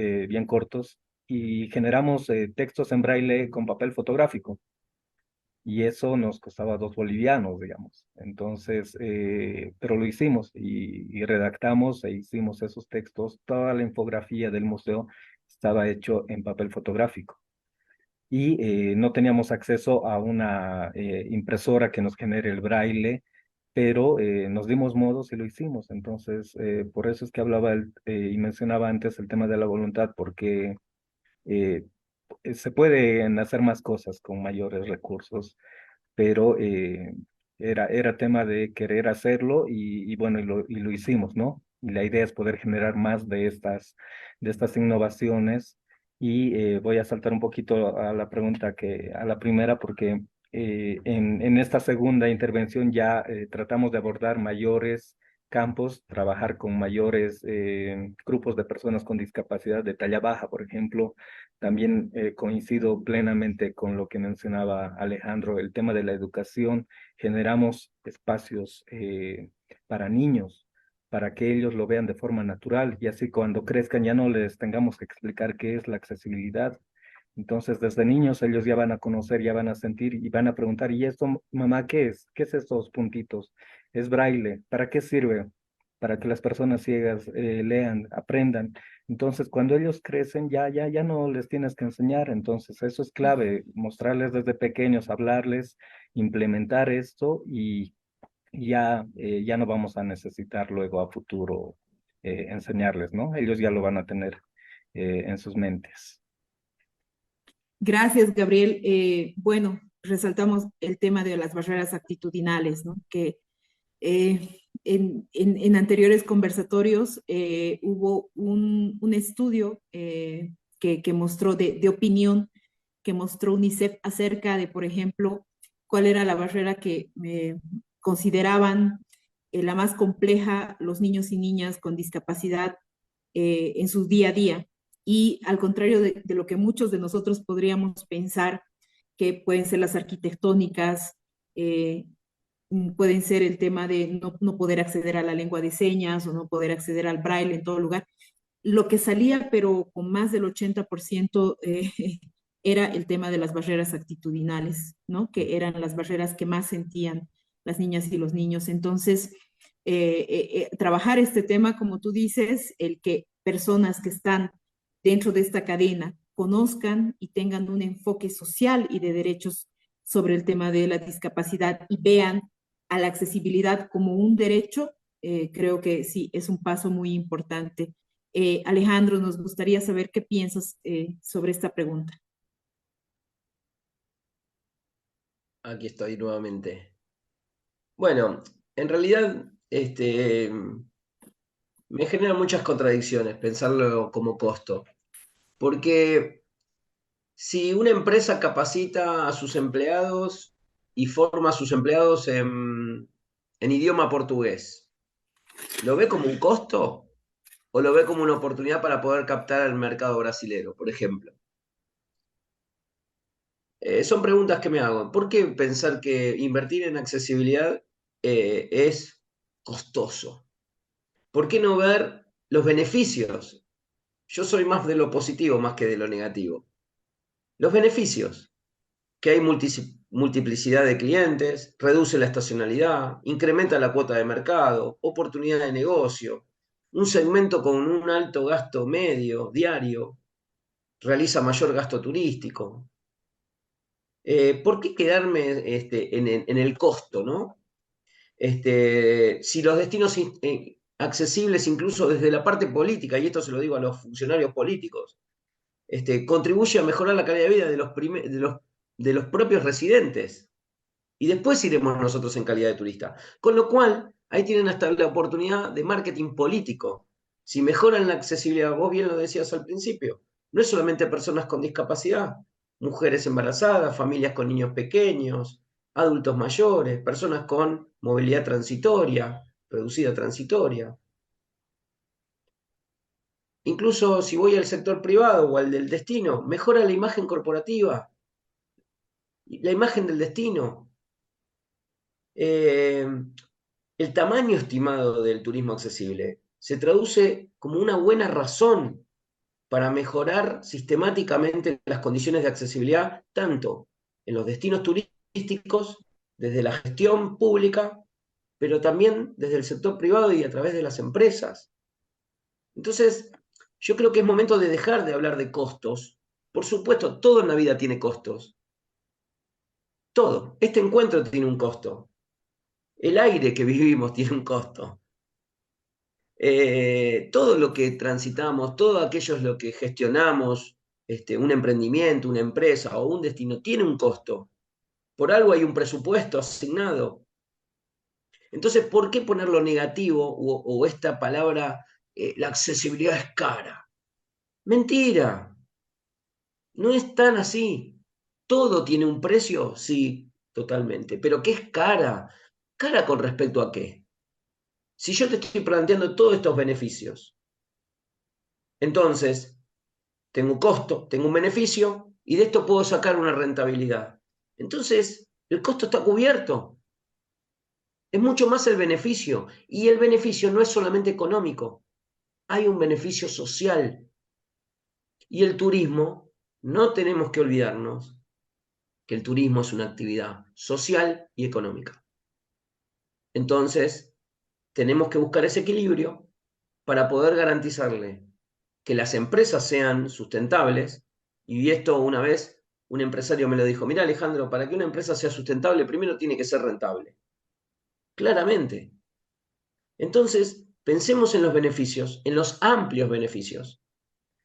cortos y generamos textos en braille con papel fotográfico y eso nos costaba 2 bolivianos, digamos. Entonces, pero lo hicimos y redactamos e hicimos esos textos. Toda la infografía del museo estaba hecho en papel fotográfico y no teníamos acceso a una impresora que nos genere el braille, pero nos dimos modos y lo hicimos. Entonces, por eso es que hablaba y mencionaba antes el tema de la voluntad, porque eh, se pueden hacer más cosas con mayores recursos, pero era tema de querer hacerlo y bueno, y lo hicimos, ¿no? Y la idea es poder generar más de estas innovaciones y voy a saltar un poquito a la pregunta a la primera, porque en esta segunda intervención ya tratamos de abordar mayores campos, trabajar con mayores grupos de personas con discapacidad de talla baja, por ejemplo. También coincido plenamente con lo que mencionaba Alejandro, el tema de la educación. Generamos espacios para niños, para que ellos lo vean de forma natural y así cuando crezcan ya no les tengamos que explicar qué es la accesibilidad. Entonces, desde niños ellos ya van a conocer, ya van a sentir y van a preguntar, ¿y esto, mamá, qué es? ¿Qué es estos puntitos? Es braille. ¿Para qué sirve? Para que las personas ciegas lean, aprendan. Entonces, cuando ellos crecen, ya no les tienes que enseñar. Entonces, eso es clave, mostrarles desde pequeños, hablarles, implementar esto y ya no vamos a necesitar luego a futuro enseñarles, ¿no? Ellos ya lo van a tener en sus mentes. Gracias, Gabriel. Bueno, resaltamos el tema de las barreras actitudinales, ¿no? Que en anteriores conversatorios hubo un estudio que mostró de opinión, que mostró UNICEF acerca de, por ejemplo, cuál era la barrera que consideraban la más compleja los niños y niñas con discapacidad en su día a día. Y al contrario de lo que muchos de nosotros podríamos pensar, que pueden ser las arquitectónicas, pueden ser el tema de no poder acceder a la lengua de señas o no poder acceder al braille en todo lugar. Lo que salía, pero con más del 80%, era el tema de las barreras actitudinales, ¿no? Que eran las barreras que más sentían las niñas y los niños. Entonces, trabajar este tema, como tú dices, el que personas que están dentro de esta cadena conozcan y tengan un enfoque social y de derechos sobre el tema de la discapacidad y vean a la accesibilidad como un derecho, creo que sí, es un paso muy importante. Alejandro, nos gustaría saber qué piensas sobre esta pregunta. Aquí estoy nuevamente. Bueno, en realidad me genera muchas contradicciones pensarlo como costo, porque si una empresa capacita a sus empleados y forma a sus empleados en idioma portugués, ¿lo ve como un costo o lo ve como una oportunidad para poder captar al mercado brasilero, por ejemplo? Son preguntas que me hago. ¿Por qué pensar que invertir en accesibilidad es costoso? ¿Por qué no ver los beneficios? Yo soy más de lo positivo más que de lo negativo. Los beneficios, que hay multiplicidad de clientes, reduce la estacionalidad, incrementa la cuota de mercado, oportunidad de negocio, un segmento con un alto gasto medio diario, realiza mayor gasto turístico. ¿Por qué quedarme en el costo, ¿no? Si los destinos accesibles, incluso desde la parte política, y esto se lo digo a los funcionarios políticos, contribuye a mejorar la calidad de vida de los propios residentes. Y después iremos nosotros en calidad de turista. Con lo cual, ahí tienen hasta la oportunidad de marketing político. Si mejoran la accesibilidad, vos bien lo decías al principio, no es solamente personas con discapacidad, mujeres embarazadas, familias con niños pequeños, adultos mayores, personas con movilidad transitoria, reducida transitoria. Incluso si voy al sector privado o al del destino, mejora la imagen corporativa, la imagen del destino. El tamaño estimado del turismo accesible se traduce como una buena razón para mejorar sistemáticamente las condiciones de accesibilidad, tanto en los destinos turísticos, desde la gestión pública, pero también desde el sector privado y a través de las empresas. Entonces, yo creo que es momento de dejar de hablar de costos. Por supuesto, todo en la vida tiene costos. Todo. Este encuentro tiene un costo. El aire que vivimos tiene un costo. Todo lo que transitamos, todo aquello es lo que gestionamos, un emprendimiento, una empresa o un destino, tiene un costo. Por algo hay un presupuesto asignado. Entonces, ¿por qué ponerlo negativo o esta palabra, la accesibilidad es cara? Mentira, no es tan así. ¿Todo tiene un precio? Sí, totalmente. ¿Pero qué es cara? ¿Cara con respecto a qué? Si yo te estoy planteando todos estos beneficios, entonces tengo un costo, tengo un beneficio y de esto puedo sacar una rentabilidad. Entonces, el costo está cubierto. Es mucho más el beneficio. Y el beneficio no es solamente económico. Hay un beneficio social. Y el turismo, no tenemos que olvidarnos que el turismo es una actividad social y económica. Entonces, tenemos que buscar ese equilibrio para poder garantizarle que las empresas sean sustentables. Y esto una vez un empresario me lo dijo: mira, Alejandro, para que una empresa sea sustentable, primero tiene que ser rentable. Claramente. Entonces, pensemos en los beneficios, en los amplios beneficios.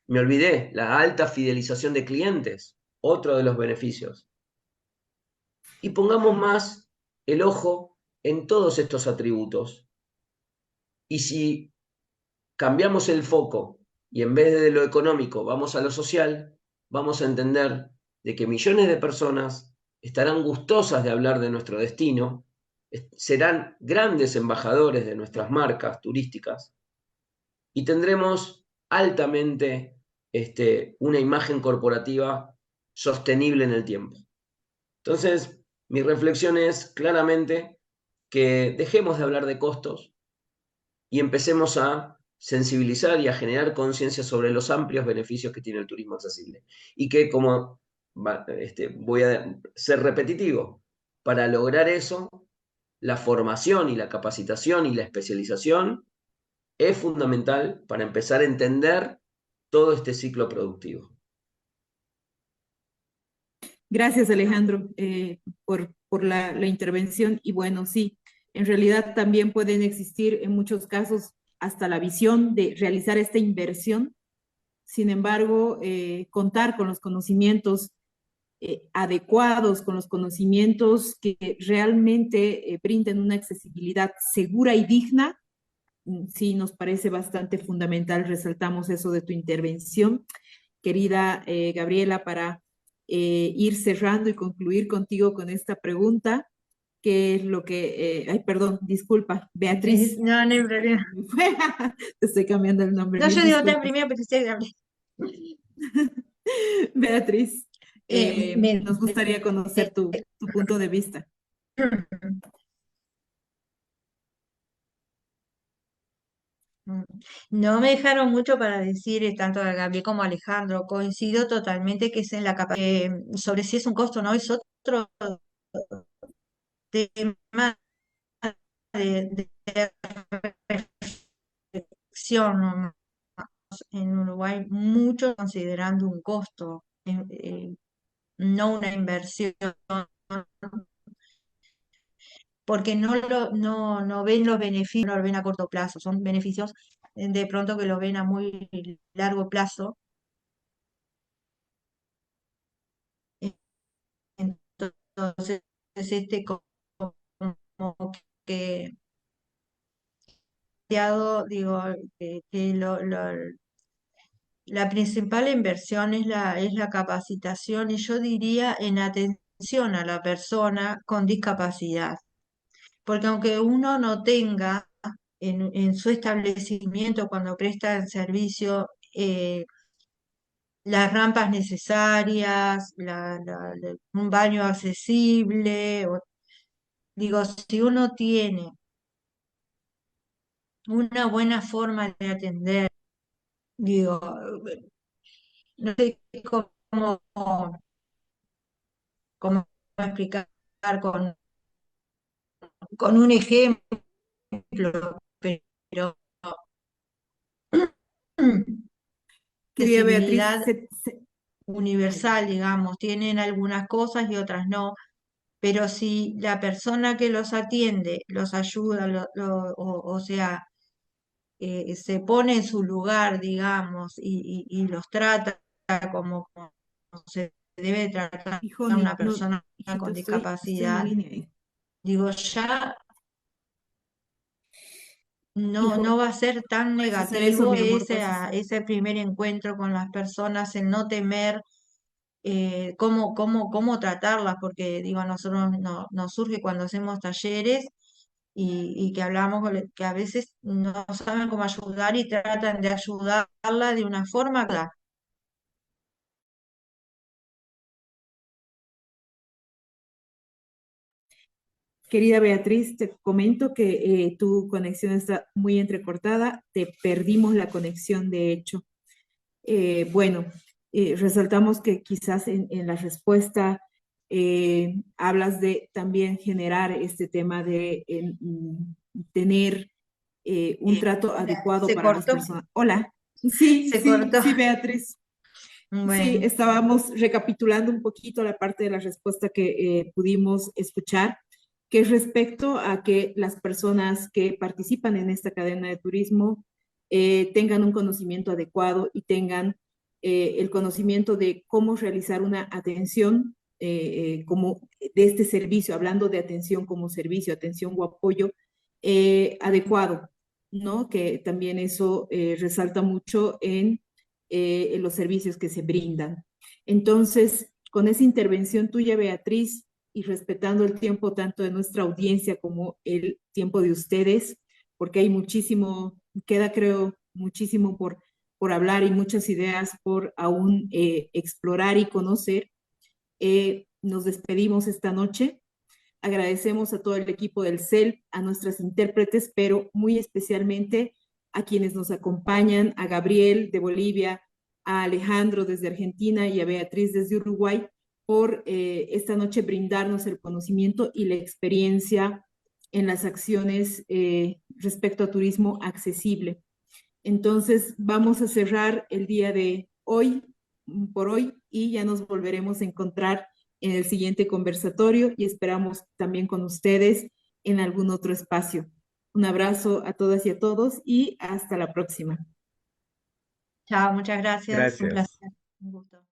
Me olvidé, la alta fidelización de clientes, otro de los beneficios. Y pongamos más el ojo en todos estos atributos. Y si cambiamos el foco y en vez de lo económico vamos a lo social, vamos a entender de que millones de personas estarán gustosas de hablar de nuestro destino, serán grandes embajadores de nuestras marcas turísticas y tendremos altamente una imagen corporativa sostenible en el tiempo. Entonces, mi reflexión es claramente que dejemos de hablar de costos y empecemos a sensibilizar y a generar conciencia sobre los amplios beneficios que tiene el turismo accesible. Y que, como voy a ser repetitivo, para lograr eso, la formación y la capacitación y la especialización es fundamental para empezar a entender todo este ciclo productivo. Gracias, Alejandro, por la intervención. Y bueno, sí, en realidad también pueden existir en muchos casos hasta la visión de realizar esta inversión. Sin embargo, contar con los conocimientos adecuados, con los conocimientos que realmente brinden una accesibilidad segura y digna, sí nos parece bastante fundamental. Resaltamos eso de tu intervención, querida Gabriela, para ir cerrando y concluir contigo con esta pregunta, que es lo que, ay, perdón, disculpa, Beatriz. No, no hay problema. Te estoy cambiando el nombre, No, mis yo digo tan disculpas. primero, pero usted hable. Beatriz, Me- nos gustaría conocer tu punto de vista. No me dejaron mucho para decir, tanto a Gabriel como a Alejandro. Coincido totalmente que es en la capacidad, sobre si es un costo o no, es otro tema de reflexión, ¿no? En Uruguay, mucho considerando un costo, no una inversión, porque no ven los beneficios, no los ven a corto plazo, son beneficios de pronto que los ven a muy largo plazo. Entonces, como que digo, que la principal inversión es la capacitación y yo diría en atención a la persona con discapacidad. Porque aunque uno no tenga en su establecimiento cuando presta el servicio las rampas necesarias, un baño accesible, digo, si uno tiene una buena forma de atender, digo, no sé cómo explicar con un ejemplo, pero Querida Beatriz, accesibilidad universal, digamos, tienen algunas cosas y otras no, pero si la persona que los atiende los ayuda, o sea, se pone en su lugar, digamos, y los trata como se debe tratar hijo, a una no, persona hijito, con estoy en la discapacidad, línea ahí. digo, ya no Hijo, va a ser tan puedes hacer eso, negativo mi amor, puedes hacer. ese primer encuentro con las personas, el no temer cómo tratarlas, porque digo, a nosotros nos surge cuando hacemos talleres y que hablamos, que a veces no saben cómo ayudar y tratan de ayudarla de una forma clara. Querida Beatriz, te comento que tu conexión está muy entrecortada, te perdimos la conexión de hecho. Bueno, resaltamos que quizás en la respuesta hablas de también generar este tema de tener un trato adecuado Se para las cortó, personas. Hola, sí, se sí, cortó. sí, Beatriz. Sí, Bueno, estábamos recapitulando un poquito la parte de la respuesta que pudimos escuchar, que es respecto a que las personas que participan en esta cadena de turismo tengan un conocimiento adecuado y tengan el conocimiento de cómo realizar una atención como de este servicio, hablando de atención como servicio, atención o apoyo adecuado, ¿no? Que también eso resalta mucho en los servicios que se brindan. Entonces, con esa intervención tuya, Beatriz, y respetando el tiempo tanto de nuestra audiencia como el tiempo de ustedes, porque hay muchísimo, queda creo muchísimo por hablar y muchas ideas por aún explorar y conocer. Nos despedimos esta noche. Agradecemos a todo el equipo del CEL, a nuestras intérpretes, pero muy especialmente a quienes nos acompañan, a Gabriel de Bolivia, a Alejandro desde Argentina y a Beatriz desde Uruguay, por esta noche brindarnos el conocimiento y la experiencia en las acciones respecto a turismo accesible. Entonces, vamos a cerrar el día de hoy, por hoy, y ya nos volveremos a encontrar en el siguiente conversatorio y esperamos también con ustedes en algún otro espacio. Un abrazo a todas y a todos y hasta la próxima. Chao, muchas gracias. Un Gracias. placer. Un gusto.